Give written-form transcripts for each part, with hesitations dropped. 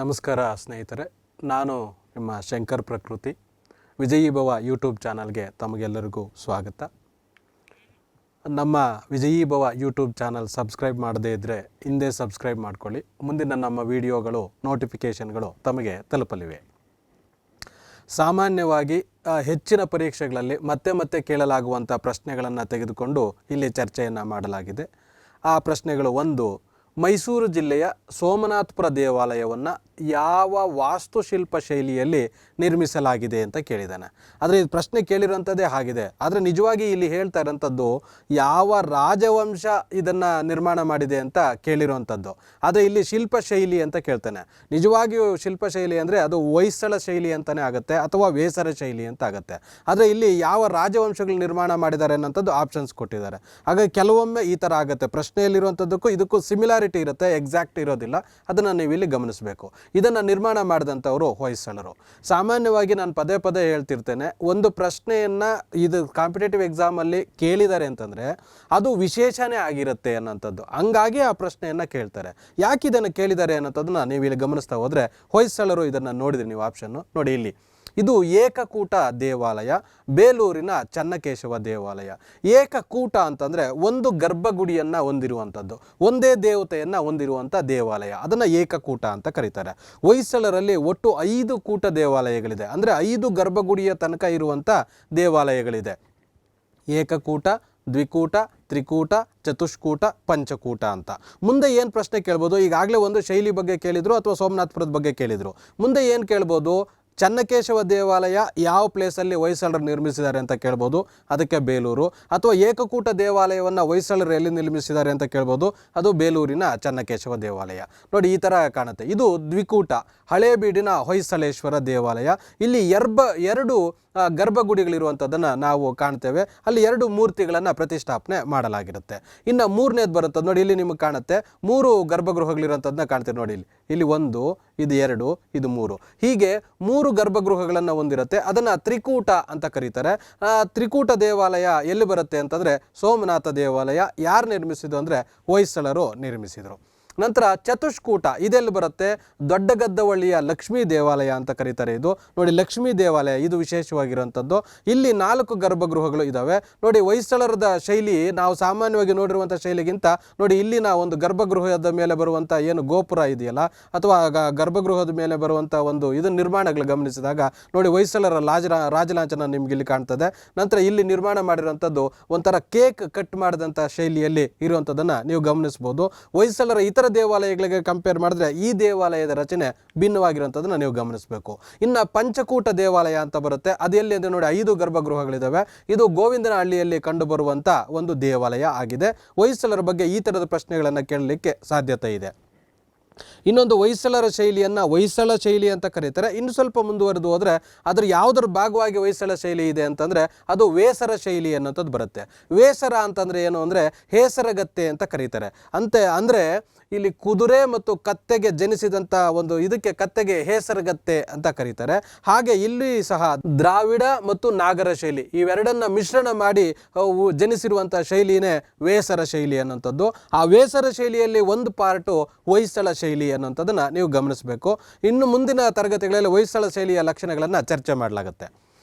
ನಮಸ್ಕಾರ ಸ್ನೇಹಿತರೆ, ನಾನು ನಿಮ್ಮ ಶಂಕರ್ ಪ್ರಕೃತಿ. ವಿಜಯೀ ಭವ ಯೂಟ್ಯೂಬ್ ಚಾನಲ್ಗೆ ತಮಗೆಲ್ಲರಿಗೂ ಸ್ವಾಗತ. ನಮ್ಮ ವಿಜಯೀ ಭವ ಯೂಟ್ಯೂಬ್ ಚಾನಲ್ ಸಬ್ಸ್ಕ್ರೈಬ್ ಮಾಡದೇ ಇದ್ದರೆ ಹಿಂದೆ ಸಬ್ಸ್ಕ್ರೈಬ್ ಮಾಡ್ಕೊಳ್ಳಿ. ಮುಂದಿನ ನಮ್ಮ ವಿಡಿಯೋಗಳು ನೋಟಿಫಿಕೇಷನ್ಗಳು ತಮಗೆ ತಲುಪಲಿವೆ. ಸಾಮಾನ್ಯವಾಗಿ ಹೆಚ್ಚಿನ ಪರೀಕ್ಷೆಗಳಲ್ಲಿ ಮತ್ತೆ ಕೇಳಲಾಗುವಂಥ ಪ್ರಶ್ನೆಗಳನ್ನು ತೆಗೆದುಕೊಂಡು ಇಲ್ಲಿ ಚರ್ಚೆಯನ್ನು ಮಾಡಲಾಗಿದೆ. ಆ ಪ್ರಶ್ನೆಗಳು: ಒಂದು, ಮೈಸೂರು ಜಿಲ್ಲೆಯ ಸೋಮನಾಥಪುರ ದೇವಾಲಯವನ್ನು ಯಾವ ವಾಸ್ತುಶಿಲ್ಪ ಶೈಲಿಯಲ್ಲಿ ನಿರ್ಮಿಸಲಾಗಿದೆ ಅಂತ ಕೇಳಿದ್ದಾನೆ. ಆದರೆ ಇದು ಪ್ರಶ್ನೆ ಕೇಳಿರೋಂಥದ್ದೇ ಆಗಿದೆ. ಆದರೆ ನಿಜವಾಗಿ ಇಲ್ಲಿ ಹೇಳ್ತಾ ಇರೋಂಥದ್ದು ಯಾವ ರಾಜವಂಶ ಇದನ್ನು ನಿರ್ಮಾಣ ಮಾಡಿದೆ ಅಂತ ಕೇಳಿರೋವಂಥದ್ದು. ಆದರೆ ಇಲ್ಲಿ ಶಿಲ್ಪಶೈಲಿ ಅಂತ ಕೇಳ್ತಾನೆ. ನಿಜವಾಗಿಯೂ ಶಿಲ್ಪಶೈಲಿ ಅಂದರೆ ಅದು ಹೊಯ್ಸಳ ಶೈಲಿ ಅಂತಲೇ ಆಗುತ್ತೆ ಅಥವಾ ವೇಸರ ಶೈಲಿ ಅಂತ ಆಗುತ್ತೆ. ಆದರೆ ಇಲ್ಲಿ ಯಾವ ರಾಜವಂಶಗಳು ನಿರ್ಮಾಣ ಮಾಡಿದ್ದಾರೆ ಅನ್ನೋಂಥದ್ದು ಆಪ್ಷನ್ಸ್ ಕೊಟ್ಟಿದ್ದಾರೆ. ಹಾಗಾಗಿ ಕೆಲವೊಮ್ಮೆ ಈ ಥರ ಆಗುತ್ತೆ. ಪ್ರಶ್ನೆಯಲ್ಲಿರುವಂಥದ್ದಕ್ಕೂ ಇದಕ್ಕೂ ಸಿಮಿಲಾರಿಟಿ ಇರುತ್ತೆ, ಎಕ್ಸಾಕ್ಟ್ ಇರೋದಿಲ್ಲ. ಅದನ್ನು ನೀವು ಇಲ್ಲಿ ಗಮನಿಸಬೇಕು. ಇದನ್ನು ನಿರ್ಮಾಣ ಮಾಡಿದಂಥವರು ಹೊಯ್ಸಳರು. ಸಾಮಾನ್ಯವಾಗಿ ನಾನು ಪದೇ ಹೇಳ್ತಿರ್ತೇನೆ, ಒಂದು ಪ್ರಶ್ನೆಯನ್ನು ಇದು ಕಾಂಪಿಟೇಟಿವ್ ಎಕ್ಸಾಮಲ್ಲಿ ಕೇಳಿದ್ದಾರೆ ಅಂತಂದರೆ ಅದು ವಿಶೇಷನೇ ಆಗಿರುತ್ತೆ ಅನ್ನೋಂಥದ್ದು. ಹಂಗಾಗಿ ಆ ಪ್ರಶ್ನೆಯನ್ನು ಕೇಳ್ತಾರೆ. ಯಾಕೆ ಇದನ್ನು ಕೇಳಿದ್ದಾರೆ ಅನ್ನೋಂಥದ್ದನ್ನ ನೀವು ಇಲ್ಲಿ ಗಮನಿಸ್ತಾ ಹೋದರೆ, ಹೊಯ್ಸಳರು ಇದನ್ನು ನೋಡಿದ್ರಿ ನೀವು ಆಪ್ಷನ್ನು ನೋಡಿ. ಇಲ್ಲಿ ಇದು ಏಕಕೂಟ ದೇವಾಲಯ, ಬೇಲೂರಿನ ಚನ್ನಕೇಶವ ದೇವಾಲಯ. ಏಕಕೂಟ ಅಂತಂದರೆ ಒಂದು ಗರ್ಭಗುಡಿಯನ್ನು ಹೊಂದಿರುವಂಥದ್ದು, ಒಂದೇ ದೇವತೆಯನ್ನು ಹೊಂದಿರುವಂಥ ದೇವಾಲಯ, ಅದನ್ನು ಏಕಕೂಟ ಅಂತ ಕರೀತಾರೆ. ಹೊಯ್ಸಳರಲ್ಲಿ ಒಟ್ಟು 5 ಕೂಟ ದೇವಾಲಯಗಳಿದೆ. ಅಂದರೆ 5 ಗರ್ಭಗುಡಿಯ ತನಕ ಇರುವಂಥ ದೇವಾಲಯಗಳಿದೆ. ಏಕಕೂಟ, ದ್ವಿಕೂಟ, ತ್ರಿಕೂಟ, ಚತುಷ್ಕೂಟ, ಪಂಚಕೂಟ ಅಂತ. ಮುಂದೆ ಏನು ಪ್ರಶ್ನೆ ಕೇಳ್ಬೋದು? ಈಗಾಗಲೇ ಒಂದು ಶೈಲಿ ಬಗ್ಗೆ ಕೇಳಿದರು ಅಥವಾ ಸೋಮನಾಥಪುರದ ಬಗ್ಗೆ ಕೇಳಿದರು. ಮುಂದೆ ಏನು ಕೇಳ್ಬೋದು? ಚನ್ನಕೇಶವ ದೇವಾಲಯ ಯಾವ ಪ್ಲೇಸಲ್ಲಿ ಹೊಯ್ಸಳರು ನಿರ್ಮಿಸಿದ್ದಾರೆ ಅಂತ ಕೇಳ್ಬೋದು, ಅದಕ್ಕೆ ಬೇಲೂರು. ಅಥವಾ ಏಕಕೂಟ ದೇವಾಲಯವನ್ನು ಹೊಯ್ಸಳರು ಎಲ್ಲಿ ನಿರ್ಮಿಸಿದ್ದಾರೆ ಅಂತ ಕೇಳ್ಬೋದು, ಅದು ಬೇಲೂರಿನ ಚನ್ನಕೇಶವ ದೇವಾಲಯ. ನೋಡಿ, ಈ ಥರ ಕಾಣುತ್ತೆ. ಇದು ದ್ವಿಕೂಟ, ಹಳೇಬೀಡಿನ ಹೊಯ್ಸಳೇಶ್ವರ ದೇವಾಲಯ. ಇಲ್ಲಿ 2 ಗರ್ಭಗುಡಿಗಳಿರುವಂಥದ್ದನ್ನು ನಾವು ಕಾಣ್ತೇವೆ. ಅಲ್ಲಿ 2 ಮೂರ್ತಿಗಳನ್ನು ಪ್ರತಿಷ್ಠಾಪನೆ ಮಾಡಲಾಗಿರುತ್ತೆ. ಇನ್ನು 3ನೇದು ಬರುತ್ತದೆ ನೋಡಿ, ಇಲ್ಲಿ ನಿಮಗೆ ಕಾಣುತ್ತೆ 3 ಗರ್ಭಗೃಹಗಳಿರುವಂಥದ್ದನ್ನ ಕಾಣ್ತೀವಿ ನೋಡಿ. ಇಲ್ಲಿ 1, ಇದು 2, ಇದು 3. ಹೀಗೆ 3 ಗರ್ಭಗೃಹಗಳನ್ನು ಹೊಂದಿರುತ್ತೆ. ಅದನ್ನು ತ್ರಿಕೂಟ ಅಂತ ಕರೀತಾರೆ. ತ್ರಿಕೂಟ ದೇವಾಲಯ ಎಲ್ಲಿ ಬರುತ್ತೆ ಅಂತಂದರೆ ಸೋಮನಾಥ ದೇವಾಲಯ. ಯಾರು ನಿರ್ಮಿಸಿದ್ರು ಅಂದರೆ ಹೊಯ್ಸಳರು ನಿರ್ಮಿಸಿದರು. ನಂತರ ಚತುಷ್ಕೂಟ ಇದೆಲ್ಲಿ ಬರುತ್ತೆ? ದೊಡ್ಡಗದ್ದವಳ್ಳಿಯ ಲಕ್ಷ್ಮೀ ದೇವಾಲಯ ಅಂತ ಕರೀತಾರೆ. ಇದು ನೋಡಿ, ಲಕ್ಷ್ಮೀ ದೇವಾಲಯ ಇದು ವಿಶೇಷವಾಗಿರುವಂಥದ್ದು. ಇಲ್ಲಿ 4 ಗರ್ಭಗೃಹಗಳು ಇದ್ದಾವೆ. ನೋಡಿ, ಹೊಯ್ಸಳರದ ಶೈಲಿ ನಾವು ಸಾಮಾನ್ಯವಾಗಿ ನೋಡಿರುವಂಥ ಶೈಲಿಗಿಂತ ನೋಡಿ, ಇಲ್ಲಿನ ಒಂದು ಗರ್ಭಗೃಹದ ಮೇಲೆ ಬರುವಂಥ ಏನು ಗೋಪುರ ಇದೆಯಲ್ಲ, ಅಥವಾ ಗರ್ಭಗೃಹದ ಮೇಲೆ ಬರುವಂಥ ಒಂದು ಇದನ್ನು ನಿರ್ಮಾಣಗಳು ಗಮನಿಸಿದಾಗ ನೋಡಿ, ಹೊಯ್ಸಳರ ರಾಜಲಾಂಛನ ನಿಮ್ಗೆ ಇಲ್ಲಿ ಕಾಣ್ತದೆ. ನಂತರ ಇಲ್ಲಿ ನಿರ್ಮಾಣ ಮಾಡಿರುವಂಥದ್ದು ಒಂಥರ ಕೇಕ್ ಕಟ್ ಮಾಡಿದಂಥ ಶೈಲಿಯಲ್ಲಿ ಇರುವಂಥದ್ದನ್ನು ನೀವು ಗಮನಿಸ್ಬೋದು. ಹೊಯ್ಸಳರ ಇತರ ದೇವಾಲಯಗಳಿಗೆ ಕಂಪೇರ್ ಮಾಡಿದ್ರೆ ಈ ದೇವಾಲಯದ ರಚನೆ ಭಿನ್ನವಾಗಿರುವಂಥದ್ದನ್ನು ನೀವು ಗಮನಿಸಬೇಕು. ಇನ್ನು ಪಂಚಕೂಟ ದೇವಾಲಯ ಅಂತ ಬರುತ್ತೆ. ಅದು ಎಲ್ಲಿ ಅಂದರೆ ನೋಡಿ, 5 ಗರ್ಭಗೃಹಗಳಿದ್ದಾವೆ. ಇದು ಗೋವಿಂದನಹಳ್ಳಿಯಲ್ಲಿ ಕಂಡುಬರುವಂಥ ಒಂದು ದೇವಾಲಯ ಆಗಿದೆ. ಹೊಯ್ಸಳರ ಬಗ್ಗೆ ಈ ಥರದ ಪ್ರಶ್ನೆಗಳನ್ನು ಕೇಳಲಿಕ್ಕೆ ಸಾಧ್ಯತೆ ಇದೆ. ಇನ್ನೊಂದು ಹೊಯ್ಸಳರ ಶೈಲಿಯನ್ನು ಹೊಯ್ಸಳ ಶೈಲಿ ಅಂತ ಕರೀತಾರೆ. ಇನ್ನು ಸ್ವಲ್ಪ ಮುಂದುವರೆದು ಹೋದರೆ ಅದರ ಯಾವುದರ ಭಾಗವಾಗಿ ಹೊಯ್ಸಳ ಶೈಲಿ ಇದೆ ಅಂತಂದರೆ ಅದು ವೇಸರ ಶೈಲಿ ಅನ್ನೋಂಥದ್ದು ಬರುತ್ತೆ. ವೇಸರ ಅಂತಂದರೆ ಏನು ಅಂದರೆ ಹೇಸರಗತ್ತೆ ಅಂತ ಕರೀತಾರೆ. ಅಂದರೆ ಇಲ್ಲಿ ಕುದುರೆ ಮತ್ತು ಕತ್ತೆಗೆ ಜನಿಸಿದಂಥ ಒಂದು ಇದಕ್ಕೆ ಕತ್ತೆಗೆ ಹೇಸರಗತ್ತೆ ಅಂತ ಕರೀತಾರೆ. ಹಾಗೆ ಇಲ್ಲಿ ಸಹ ದ್ರಾವಿಡ ಮತ್ತು ನಾಗರ ಶೈಲಿ ಇವೆರಡನ್ನ ಮಿಶ್ರಣ ಮಾಡಿ ಜನಿಸಿರುವಂಥ ಶೈಲಿನೇ ವೇಸರ ಶೈಲಿ ಅನ್ನೋಂಥದ್ದು. ಆ ವೇಸರ ಶೈಲಿಯಲ್ಲಿ ಒಂದು ಪಾರ್ಟು ಹೊಯ್ಸಳ ಶೈಲಿ ಅನ್ನೋಂಥದ್ದನ್ನು ನೀವು ಗಮನಿಸಬೇಕು. ಇನ್ನು ಮುಂದಿನ ತರಗತಿಗಳಲ್ಲಿ ಹೊಯ್ಸಳ ಶೈಲಿಯ ಲಕ್ಷಣಗಳನ್ನು ಚರ್ಚೆ ಮಾಡಲಾಗುತ್ತೆ.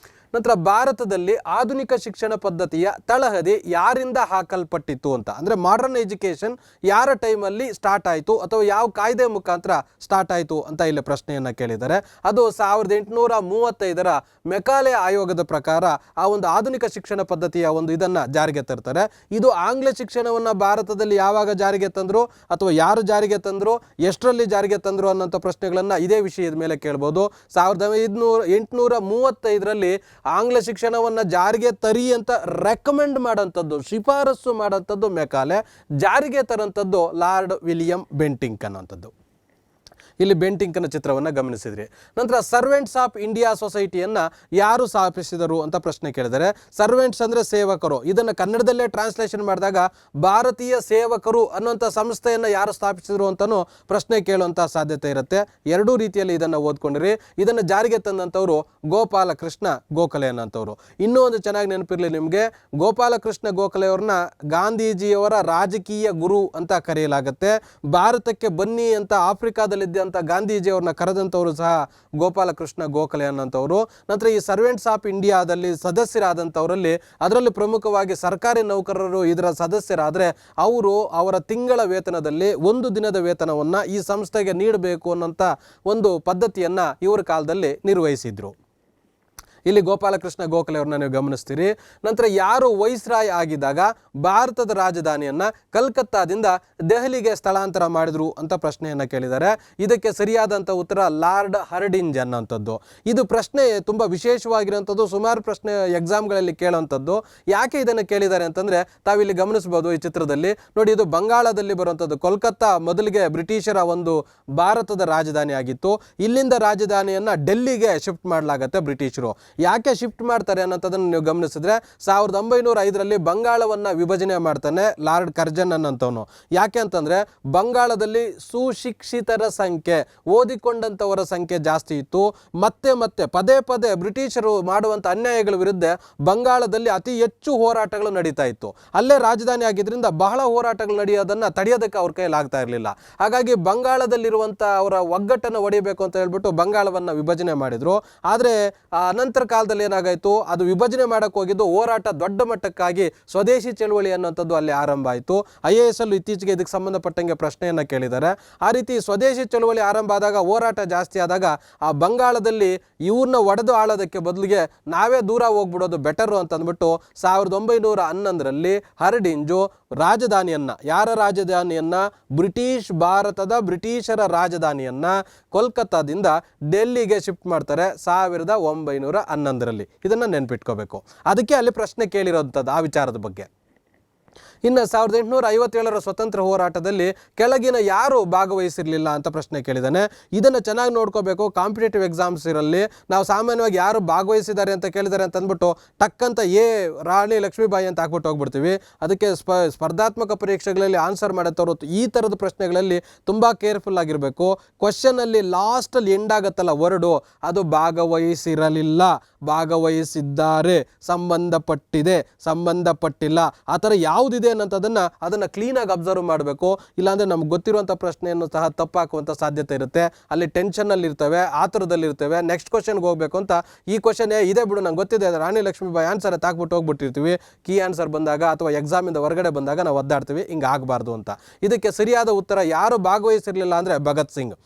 ನಂತರ ಭಾರತದಲ್ಲಿ ಆಧುನಿಕ ಶಿಕ್ಷಣ ಪದ್ಧತಿಯ ತಳಹದಿ ಯಾರಿಂದ ಹಾಕಲ್ಪಟ್ಟಿತ್ತು ಅಂತ, ಅಂದರೆ ಮಾಡರ್ನ್ ಎಜುಕೇಷನ್ ಯಾರ ಟೈಮಲ್ಲಿ ಸ್ಟಾರ್ಟ್ ಆಯಿತು ಅಥವಾ ಯಾವ ಕಾಯ್ದೆ ಮುಖಾಂತರ ಸ್ಟಾರ್ಟ್ ಆಯಿತು ಅಂತ ಇಲ್ಲಿ ಪ್ರಶ್ನೆಯನ್ನು ಕೇಳಿದ್ದಾರೆ. ಅದು 1835ರ ಮೆಕಾಲೆ ಆಯೋಗದ ಪ್ರಕಾರ ಆ ಒಂದು ಆಧುನಿಕ ಶಿಕ್ಷಣ ಪದ್ಧತಿಯ ಒಂದು ಇದನ್ನು ಜಾರಿಗೆ ತರ್ತಾರೆ. ಇದು ಆಂಗ್ಲ ಶಿಕ್ಷಣವನ್ನು ಭಾರತದಲ್ಲಿ ಯಾವಾಗ ಜಾರಿಗೆ ತಂದರು ಅಥವಾ ಯಾರು ಜಾರಿಗೆ ತಂದರು, ಎಷ್ಟರಲ್ಲಿ ಜಾರಿಗೆ ತಂದರು ಅನ್ನೋಂಥ ಪ್ರಶ್ನೆಗಳನ್ನು ಇದೇ ವಿಷಯದ ಮೇಲೆ ಕೇಳ್ಬೋದು. 1835ರಲ್ಲಿ ಆಂಗ್ಲ ಶಿಕ್ಷಣವನ್ನು ಜಾರಿಗೆ ತರಿ ಅಂತ ರೆಕಮೆಂಡ್ ಮಾಡೋಂಥದ್ದು, ಶಿಫಾರಸ್ಸು ಮಾಡೋಂಥದ್ದು ಮೆಕಾಲೆ, ಜಾರಿಗೆ ತರೋಂಥದ್ದು ಲಾರ್ಡ್ ವಿಲಿಯಂ ಬೆಂಟಿಂಕ್ ಅನ್ನೋಂಥದ್ದು. ಇಲ್ಲಿ ಬೆಂಟಿಂಕನ ಚಿತ್ರವನ್ನು ಗಮನಿಸಿದ್ರಿ. ನಂತರ ಸರ್ವೆಂಟ್ಸ್ ಆಫ್ ಇಂಡಿಯಾ ಸೊಸೈಟಿಯನ್ನು ಯಾರು ಸ್ಥಾಪಿಸಿದರು ಅಂತ ಪ್ರಶ್ನೆ ಕೇಳಿದರೆ, ಸರ್ವೆಂಟ್ಸ್ ಅಂದರೆ ಸೇವಕರು. ಇದನ್ನು ಕನ್ನಡದಲ್ಲೇ ಟ್ರಾನ್ಸ್ಲೇಷನ್ ಮಾಡಿದಾಗ ಭಾರತೀಯ ಸೇವಕರು ಅನ್ನುವಂಥ ಸಂಸ್ಥೆಯನ್ನು ಯಾರು ಸ್ಥಾಪಿಸಿದರು ಅಂತಲೂ ಪ್ರಶ್ನೆ ಕೇಳುವಂಥ ಸಾಧ್ಯತೆ ಇರುತ್ತೆ. 2 ರೀತಿಯಲ್ಲಿ ಇದನ್ನು ಓದ್ಕೊಂಡಿರಿ. ಇದನ್ನು ಜಾರಿಗೆ ತಂದಂಥವರು ಗೋಪಾಲಕೃಷ್ಣ ಗೋಖಲೆ ಅನ್ನೋಂಥವ್ರು. ಇನ್ನೂ ಒಂದು ಚೆನ್ನಾಗಿ ನೆನಪಿರಲಿ ನಿಮಗೆ, ಗೋಪಾಲಕೃಷ್ಣ ಗೋಖಲೆಯವ್ರನ್ನ ಗಾಂಧೀಜಿಯವರ ರಾಜಕೀಯ ಗುರು ಅಂತ ಕರೆಯಲಾಗುತ್ತೆ. ಭಾರತಕ್ಕೆ ಬನ್ನಿ ಅಂತ ಆಫ್ರಿಕಾದಲ್ಲಿದ್ದ ಅಂತ ಗಾಂಧೀಜಿಯವ್ರನ್ನ ಕರೆದಂಥವರು ಸಹ ಗೋಪಾಲಕೃಷ್ಣ ಗೋಖಲೆ ಅನ್ನೋಂಥವ್ರು. ನಂತರ ಈ ಸರ್ವೆಂಟ್ಸ್ ಆಫ್ ಇಂಡಿಯಾದಲ್ಲಿ ಸದಸ್ಯರಾದಂಥವರಲ್ಲಿ ಅದರಲ್ಲಿ ಪ್ರಮುಖವಾಗಿ ಸರ್ಕಾರಿ ನೌಕರರು ಇದರ ಸದಸ್ಯರಾದರೆ ಅವರು ಅವರ ತಿಂಗಳ ವೇತನದಲ್ಲಿ 1 ದಿನದ ವೇತನವನ್ನು ಈ ಸಂಸ್ಥೆಗೆ ನೀಡಬೇಕು ಅನ್ನೋಂಥ ಒಂದು ಪದ್ಧತಿಯನ್ನು ಇವರ ಕಾಲದಲ್ಲಿ ನಿರ್ವಹಿಸಿದ್ರು. ಇಲ್ಲಿ ಗೋಪಾಲಕೃಷ್ಣ ಗೋಖಲೆ ಅವ್ರನ್ನ ನೀವು ಗಮನಿಸ್ತೀರಿ. ನಂತರ ಯಾರು ವೈಸ್ರಾಯ್ ಆಗಿದ್ದಾಗ ಭಾರತದ ರಾಜಧಾನಿಯನ್ನು ಕಲ್ಕತ್ತಾದಿಂದ ದೆಹಲಿಗೆ ಸ್ಥಳಾಂತರ ಮಾಡಿದ್ರು ಅಂತ ಪ್ರಶ್ನೆಯನ್ನು ಕೇಳಿದ್ದಾರೆ. ಇದಕ್ಕೆ ಸರಿಯಾದಂಥ ಉತ್ತರ ಲಾರ್ಡ್ ಹರ್ಡಿಂಜ್ ಅನ್ನೋಂಥದ್ದು. ಇದು ಪ್ರಶ್ನೆ ತುಂಬ ವಿಶೇಷವಾಗಿರೋಂಥದ್ದು, ಸುಮಾರು ಪ್ರಶ್ನೆ ಎಕ್ಸಾಮ್ಗಳಲ್ಲಿ ಕೇಳೋಂಥದ್ದು. ಯಾಕೆ ಇದನ್ನು ಕೇಳಿದ್ದಾರೆ ಅಂತಂದರೆ ತಾವಿಲ್ಲಿ ಗಮನಿಸ್ಬೋದು ಈ ಚಿತ್ರದಲ್ಲಿ ನೋಡಿ, ಇದು ಬಂಗಾಳದಲ್ಲಿ ಬರುವಂಥದ್ದು. ಕೋಲ್ಕತ್ತಾ ಮೊದಲಿಗೆ ಬ್ರಿಟಿಷರ ಒಂದು ಭಾರತದ ರಾಜಧಾನಿ ಆಗಿತ್ತು. ಇಲ್ಲಿಂದ ರಾಜಧಾನಿಯನ್ನು ಡೆಲ್ಲಿಗೆ ಶಿಫ್ಟ್ ಮಾಡಲಾಗತ್ತೆ ಬ್ರಿಟಿಷರು. ಯಾಕೆ ಶಿಫ್ಟ್ ಮಾಡ್ತಾರೆ ಅನ್ನೋದನ್ನು ನೀವು ಗಮನಿಸಿದ್ರೆ 1905ರಲ್ಲಿ ಬಂಗಾಳವನ್ನು ವಿಭಜನೆ ಮಾಡ್ತಾನೆ ಲಾರ್ಡ್ ಕರ್ಜನ್ ಅನ್ನೋಂಥವನು. ಯಾಕೆ ಅಂತಂದರೆ ಬಂಗಾಳದಲ್ಲಿ ಸುಶಿಕ್ಷಿತರ ಸಂಖ್ಯೆ, ಓದಿಕೊಂಡಂಥವರ ಸಂಖ್ಯೆ ಜಾಸ್ತಿ ಇತ್ತು. ಮತ್ತೆ ಪದೇ ಪದೇ ಬ್ರಿಟಿಷರು ಮಾಡುವಂಥ ಅನ್ಯಾಯಗಳ ವಿರುದ್ಧ ಬಂಗಾಳದಲ್ಲಿ ಅತಿ ಹೆಚ್ಚು ಹೋರಾಟಗಳು ನಡೀತಾ ಇತ್ತು. ಅಲ್ಲೇ ರಾಜಧಾನಿ ಆಗಿದ್ದರಿಂದ ಬಹಳ ಹೋರಾಟಗಳು ನಡೆಯೋದನ್ನು ತಡೆಯೋದಕ್ಕೆ ಅವ್ರ ಕೈಯಲ್ಲಿ ಆಗ್ತಾ ಇರಲಿಲ್ಲ. ಹಾಗಾಗಿ ಬಂಗಾಳದಲ್ಲಿರುವಂಥ ಅವರ ಒಗ್ಗಟ್ಟನ್ನು ಒಡೆಯಬೇಕು ಅಂತ ಹೇಳ್ಬಿಟ್ಟು ಬಂಗಾಳವನ್ನು ವಿಭಜನೆ ಮಾಡಿದರು. ಆದರೆ ಅನಂತರ ಕಾಲದಲ್ಲಿ ಏನಾಗಾಯಿತು, ಅದು ವಿಭಜನೆ ಮಾಡಕ್ಕೆ ಹೋಗಿದ್ದು ಹೋರಾಟ ದೊಡ್ಡ ಮಟ್ಟಕ್ಕಾಗಿ ಸ್ವದೇಶಿ ಚಳವಳಿ ಅನ್ನೋಂಥದ್ದು ಅಲ್ಲಿ ಆರಂಭ ಆಯಿತು. IAS ಅಲ್ಲೂ ಇತ್ತೀಚೆಗೆ ಇದಕ್ಕೆ ಸಂಬಂಧಪಟ್ಟಂಗೆ ಪ್ರಶ್ನೆಯನ್ನು ಕೇಳಿದ್ದಾರೆ. ಆ ರೀತಿ ಸ್ವದೇಶಿ ಚಳವಳಿ ಆರಂಭ ಆದಾಗ, ಹೋರಾಟ ಜಾಸ್ತಿ ಆದಾಗ ಆ ಬಂಗಾಳದಲ್ಲಿ ಇವ್ರನ್ನ ಒಡೆದು ಆಳೋದಕ್ಕೆ ಬದಲಿಗೆ ನಾವೇ ದೂರ ಹೋಗ್ಬಿಡೋದು ಬೆಟರು ಅಂತಂದ್ಬಿಟ್ಟು 1911ರಲ್ಲಿ ಹರ್ಡಿಂಜು ಯಾರ ರಾಜಧಾನಿಯನ್ನು ಭಾರತದ ಬ್ರಿಟಿಷರ ರಾಜಧಾನಿಯನ್ನು ಕೋಲ್ಕತ್ತಾದಿಂದ ಡೆಲ್ಲಿಗೆ ಶಿಫ್ಟ್ ಮಾಡ್ತಾರೆ 1911ರಲ್ಲಿ. ಇದನ್ನು ನೆನ್ಪಿಟ್ಕೋಬೇಕು. ಅದಕ್ಕೆ ಅಲ್ಲಿ ಪ್ರಶ್ನೆ ಕೇಳಿರೋಂಥದ್ದು ಆ ವಿಚಾರದ ಬಗ್ಗೆ. ಇನ್ನು 1857ರ ಸ್ವತಂತ್ರ ಹೋರಾಟದಲ್ಲಿ ಕೆಳಗಿನ ಯಾರು ಭಾಗವಹಿಸಿರಲಿಲ್ಲ ಅಂತ ಪ್ರಶ್ನೆ ಕೇಳಿದ್ದಾನೆ. ಇದನ್ನು ಚೆನ್ನಾಗಿ ನೋಡ್ಕೋಬೇಕು. ಕಾಂಪಿಟೇಟಿವ್ ಎಕ್ಸಾಮ್ಸ್ ಇರಲ್ಲಿ ನಾವು ಸಾಮಾನ್ಯವಾಗಿ ಯಾರು ಭಾಗವಹಿಸಿದ್ದಾರೆ ಅಂತ ಕೇಳಿದ್ದಾರೆ ಅಂತ ಅಂದ್ಬಿಟ್ಟು ಟಕ್ಕಂತ ರಾಣಿ ಲಕ್ಷ್ಮೀಬಾಯಿ ಅಂತ ಹಾಕ್ಬಿಟ್ಟು ಹೋಗ್ಬಿಡ್ತೀವಿ. ಅದಕ್ಕೆ ಸ್ಪರ್ಧಾತ್ಮಕ ಪರೀಕ್ಷೆಗಳಲ್ಲಿ ಆನ್ಸರ್ ಮಾಡೋಂಥವ್ರು ಈ ಥರದ ಪ್ರಶ್ನೆಗಳಲ್ಲಿ ತುಂಬ ಕೇರ್ಫುಲ್ ಆಗಿರಬೇಕು. ಕ್ವಶನಲ್ಲಿ ಲಾಸ್ಟಲ್ಲಿ ಎಂಡ್ ಆಗುತ್ತಲ್ಲ ವರ್ಡು, ಅದು ಭಾಗವಹಿಸಿರಲಿಲ್ಲ, ಭಾಗವಹಿಸಿದ್ದಾರೆ, ಸಂಬಂಧಪಟ್ಟಿದೆ, ಸಂಬಂಧಪಟ್ಟಿಲ್ಲ, ಆ ಥರ ಯಾವುದಿದೆ ಅದನ್ನು ಕ್ಲೀನಾಗಿ ಅಬ್ಸರ್ವ್ ಮಾಡಬೇಕು. ಇಲ್ಲಾಂದರೆ ನಮ್ಗೆ ಗೊತ್ತಿರುವಂಥ ಪ್ರಶ್ನೆಯನ್ನು ಸಹ ತಪ್ಪಾಕುವಂಥ ಸಾಧ್ಯತೆ ಇರುತ್ತೆ. ಅಲ್ಲಿ ಟೆನ್ಷನಲ್ಲಿ ಇರ್ತವೆ, ಆತುರದಲ್ಲಿ ಇರ್ತವೆ. ನೆಕ್ಸ್ಟ್ ಕ್ವಶನ್ಗೆ ಹೋಗಬೇಕು ಅಂತ ಈ ಕ್ವಶನ್ ಇದೆ ಬಿಡು ನಂಗೆ ಗೊತ್ತಿದೆ, Rani Lakshmibai answer ತಾಕ್ಬಿಟ್ಟು ಹೋಗ್ಬಿಟ್ಟಿರ್ತೀವಿ. Key answer ಬಂದಾಗ ಅಥವಾ ಎಕ್ಸಾಮಿಂದ ಹೊರಗಡೆ ಬಂದಾಗ ನಾವು ಒದ್ದಾಡ್ತೀವಿ, ಹಿಂಗೆ ಆಗಬಾರ್ದು ಅಂತ. ಇದಕ್ಕೆ ಸರಿಯಾದ ಉತ್ತರ ಯಾರು ಭಾಗವಹಿಸಿರಲಿಲ್ಲ ಅಂದರೆ ಭಗತ್ ಸಿಂಗ್.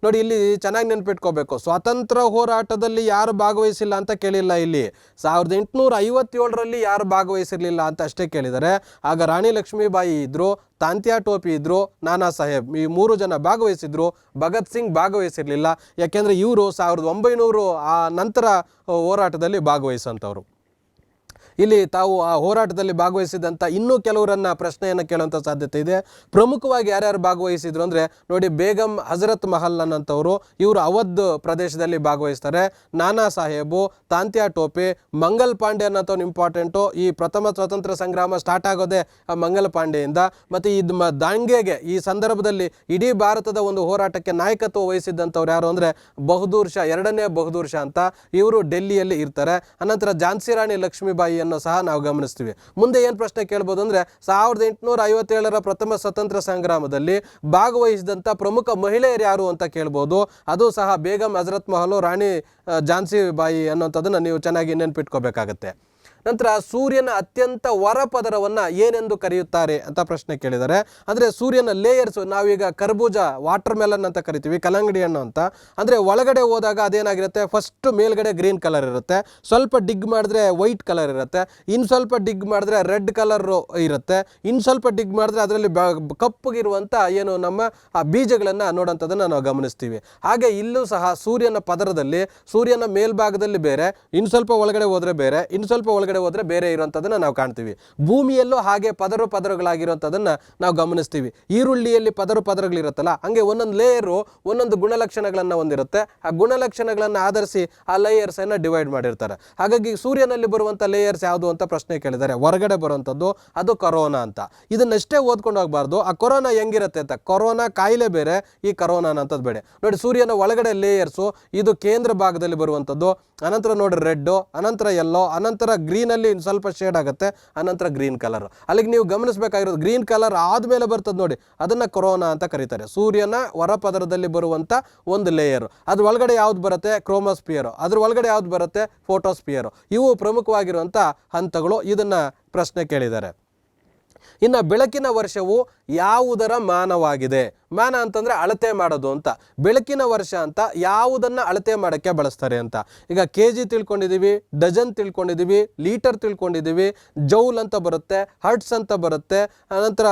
ನೋಡಿ, ಇಲ್ಲಿ ಚೆನ್ನಾಗಿ ನೆನ್ಪಿಟ್ಕೋಬೇಕು. ಸ್ವಾತಂತ್ರ್ಯ ಹೋರಾಟದಲ್ಲಿ ಯಾರು ಭಾಗವಹಿಸಿಲ್ಲ ಅಂತ ಕೇಳಿಲ್ಲ. ಇಲ್ಲಿ 1857ರಲ್ಲಿ ಯಾರು ಭಾಗವಹಿಸಿರಲಿಲ್ಲ ಅಂತ ಅಷ್ಟೇ ಕೇಳಿದ್ದಾರೆ. ಆಗ ರಾಣಿ ಲಕ್ಷ್ಮೀಬಾಯಿ ಇದ್ದರು, ತಾಂತ್ಯಾ ಟೋಪಿ ಇದ್ದರು, ನಾನಾ ಸಾಹೇಬ್, ಈ 3 ಜನ ಭಾಗವಹಿಸಿದ್ರು. ಭಗತ್ ಸಿಂಗ್ ಭಾಗವಹಿಸಿರಲಿಲ್ಲ. ಯಾಕೆಂದರೆ ಇವರು 1900 ಆ ನಂತರ ಹೋರಾಟದಲ್ಲಿ ಭಾಗವಹಿಸೋಂಥವ್ರು. ಇಲ್ಲಿ ತಾವು ಆ ಹೋರಾಟದಲ್ಲಿ ಭಾಗವಹಿಸಿದಂಥ ಇನ್ನೂ ಕೆಲವರನ್ನ ಪ್ರಶ್ನೆಯನ್ನು ಕೇಳುವಂಥ ಸಾಧ್ಯತೆ ಇದೆ. ಪ್ರಮುಖವಾಗಿ ಯಾರ್ಯಾರು ಭಾಗವಹಿಸಿದ್ರು ಅಂದರೆ ನೋಡಿ, ಬೇಗಂ ಹಜರತ್ ಮಹಲ್ ಅನ್ನೋಂಥವ್ರು, ಇವರು ಅವಧ್ ಪ್ರದೇಶದಲ್ಲಿ ಭಾಗವಹಿಸ್ತಾರೆ. ನಾನಾ ಸಾಹೇಬು, ತಾಂತ್ಯಾ ಟೋಪೆ, ಮಂಗಲ್ ಪಾಂಡೆ ಅನ್ನೋಂಥವ್ನು ಇಂಪಾರ್ಟೆಂಟು. ಈ ಪ್ರಥಮ ಸ್ವಾತಂತ್ರ್ಯ ಸಂಗ್ರಾಮ ಸ್ಟಾರ್ಟ್ ಆಗೋದೇ ಮಂಗಲ್ ಪಾಂಡೆಯಿಂದ. ಮತ್ತು ಇದು ದಾಂಗೆಗೆ ಈ ಸಂದರ್ಭದಲ್ಲಿ ಇಡೀ ಭಾರತದ ಒಂದು ಹೋರಾಟಕ್ಕೆ ನಾಯಕತ್ವ ವಹಿಸಿದ್ದಂಥವ್ರು ಯಾರು ಅಂದರೆ ಬಹದ್ದೂರ್ ಶಾ, 2ನೇ ಬಹದ್ದೂರ್ ಶಾ ಅಂತ. ಇವರು ಡೆಲ್ಲಿಯಲ್ಲಿ ಇರ್ತಾರೆ. ಅನಂತರ ಝಾನ್ಸಿ ರಾಣಿ ಲಕ್ಷ್ಮೀಬಾಯಿ ಸಹ ನಾವು ಗಮನಿಸ್ತೀವಿ. ಮುಂದೆ ಏನು ಪ್ರಶ್ನೆ ಕೇಳ್ಬೋದು ಅಂದರೆ 1857ರ ಪ್ರಥಮ ಸ್ವತಂತ್ರ ಸಂಗ್ರಾಮದಲ್ಲಿ ಭಾಗವಹಿಸಿದಂಥ ಪ್ರಮುಖ ಮಹಿಳೆಯರು ಯಾರು ಅಂತ ಕೇಳ್ಬೋದು. ಅದು ಸಹ ಬೇಗಂ ಹಜರತ್ ಮಹಲ್, ರಾಣಿ ಝಾನ್ಸಿ ಬಾಯಿ ಅನ್ನೋಂಥದ್ದನ್ನು ನೀವು ಚೆನ್ನಾಗಿ ನೆನ್ಪಿಟ್ಕೋಬೇಕಾಗತ್ತೆ. ನಂತರ ಸೂರ್ಯನ ಅತ್ಯಂತ ಹೊರಪದರವನ್ನು ಏನೆಂದು ಕರೆಯುತ್ತಾರೆ ಅಂತ ಪ್ರಶ್ನೆ ಕೇಳಿದ್ದಾರೆ. ಅಂದರೆ ಸೂರ್ಯನ ಲೇಯರ್ಸು, ನಾವೀಗ ಕರ್ಬೂಜ, ವಾಟರ್ ಮೆಲನ್ ಅಂತ ಕರಿತೀವಿ, ಕಲ್ಲಂಗಡಿ ಹಣ್ಣು ಅಂತ. ಅಂದರೆ ಒಳಗಡೆ ಹೋದಾಗ ಅದೇನಾಗಿರುತ್ತೆ, ಫಸ್ಟ್ ಮೇಲ್ಗಡೆ ಗ್ರೀನ್ ಕಲರ್ ಇರುತ್ತೆ, ಸ್ವಲ್ಪ ಡಿಗ್ ಮಾಡಿದ್ರೆ ವೈಟ್ ಕಲರ್ ಇರುತ್ತೆ, ಇನ್ನು ಸ್ವಲ್ಪ ಡಿಗ್ ಮಾಡಿದ್ರೆ ರೆಡ್ ಕಲರ್ ಇರುತ್ತೆ, ಇನ್ನು ಸ್ವಲ್ಪ ಡಿಗ್ ಮಾಡಿದ್ರೆ ಅದರಲ್ಲಿ ಕಪ್ಪಗಿರುವಂಥ ಏನು ನಮ್ಮ ಆ ಬೀಜಗಳನ್ನು ನೋಡೋಂಥದ್ದನ್ನು ನಾವು ಗಮನಿಸ್ತೀವಿ. ಹಾಗೆ ಇಲ್ಲೂ ಸಹ ಸೂರ್ಯನ ಪದರದಲ್ಲಿ, ಸೂರ್ಯನ ಮೇಲ್ಭಾಗದಲ್ಲಿ ಬೇರೆ, ಇನ್ನು ಸ್ವಲ್ಪ ಒಳಗಡೆ ಹೋದರೆ ಬೇರೆ, ಇನ್ನು ಸ್ವಲ್ಪ ಒಳಗಡೆ ಹೋದ್ರೆ ಬೇರೆ ಇರುವಂಥದ್ದನ್ನು ನಾವು ಕಾಣ್ತೀವಿ. ಭೂಮಿಯಲ್ಲೂ ಹಾಗೆ ಪದರಗಳಾಗಿರುವಂಥದ್ದನ್ನು ನಾವು ಗಮನಿಸ್ತೀವಿ. ಈರುಳ್ಳಿಯಲ್ಲಿ ಪದರಗಳಿರುತ್ತಲ್ಲ, ಹಂಗೆ ಒಂದೊಂದು ಲೇಯರು ಒಂದೊಂದು ಗುಣಲಕ್ಷಣಗಳನ್ನು ಹೊಂದಿರುತ್ತೆ. ಆ ಗುಣಲಕ್ಷಣಗಳನ್ನು ಆಧರಿಸಿ ಆ ಲೇಯರ್ಸನ್ನು ಡಿವೈಡ್ ಮಾಡಿರ್ತಾರೆ. ಹಾಗಾಗಿ ಸೂರ್ಯನಲ್ಲಿ ಬರುವಂಥ ಲೇಯರ್ಸ್ ಯಾವುದು ಅಂತ ಪ್ರಶ್ನೆ ಕೇಳಿದ್ದಾರೆ. ಹೊರಗಡೆ ಬರುವಂಥದ್ದು ಅದು ಕೊರೋನಾ ಅಂತ. ಇದನ್ನಷ್ಟೇ ಓದ್ಕೊಂಡು ಹೋಗಬಾರ್ದು. ಆ ಕೊರೋನಾ ಹೆಂಗಿರುತ್ತೆ ಅಂತ, ಕೊರೋನಾ ಕಾಯಿಲೆ ಬೇರೆ, ಈ ಕೊರೋನಾ ಅನ್ನೋಂಥದ್ದು ಬೇರೆ. ನೋಡಿ, ಸೂರ್ಯನ ಒಳಗಡೆ ಲೇಯರ್ಸು, ಇದು ಕೇಂದ್ರ ಭಾಗದಲ್ಲಿ ಬರುವಂಥದ್ದು. ಅನಂತರ ನೋಡಿ ರೆಡ್ಡು, ಅನಂತರ ಯೆಲ್ಲೋ, ಅನಂತರ ಗ್ರೀನ್ ಗ್ರೀನಲ್ಲಿ ಸ್ವಲ್ಪ ಶೇಡ್ ಆಗುತ್ತೆ, ಅನಂತರ ಗ್ರೀನ್ ಕಲರ್. ಅಲ್ಲಿಗೆ ನೀವು ಗಮನಿಸಬೇಕಾಗಿರೋದು ಗ್ರೀನ್ ಕಲರ್ ಆದಮೇಲೆ ಬರ್ತದೆ ನೋಡಿ, ಅದನ್ನು ಕೊರೋನಾ ಅಂತ ಕರೀತಾರೆ. ಸೂರ್ಯನ ಹೊರಪದರದಲ್ಲಿ ಬರುವಂಥ ಒಂದು ಲೇಯರ್, ಅದ್ರ ಒಳಗಡೆ ಯಾವ್ದು ಬರುತ್ತೆ, ಕ್ರೋಮೋಸ್ಪಿಯರು, ಅದ್ರ ಒಳಗಡೆ ಯಾವ್ದು ಬರುತ್ತೆ, ಫೋಟೋಸ್ಪಿಯರು. ಇವು ಪ್ರಮುಖವಾಗಿರುವಂಥ ಹಂತಗಳು. ಇದನ್ನು ಪ್ರಶ್ನೆ ಕೇಳಿದ್ದಾರೆ. ಇನ್ನು ಬೆಳಕಿನ ವರ್ಷವು ಯಾವುದರ ಮಾನವಾಗಿದೆ? ಮಾನ ಅಂತಂದರೆ ಅಳತೆ ಮಾಡೋದು ಅಂತ. ಬೆಳಕಿನ ವರ್ಷ ಅಂತ ಯಾವುದನ್ನು ಅಳತೆ ಮಾಡೋಕ್ಕೆ ಬಳಸ್ತಾರೆ ಅಂತ. ಈಗ ಕೆ ಜಿ ತಿಳ್ಕೊಂಡಿದ್ದೀವಿ, ಡಜನ್ ತಿಳ್ಕೊಂಡಿದ್ದೀವಿ, ಲೀಟರ್ ತಿಳ್ಕೊಂಡಿದ್ದೀವಿ, ಜೌಲ್ ಅಂತ ಬರುತ್ತೆ, ಹರ್ಟ್ಸ್ ಅಂತ ಬರುತ್ತೆ, ಅನಂತರ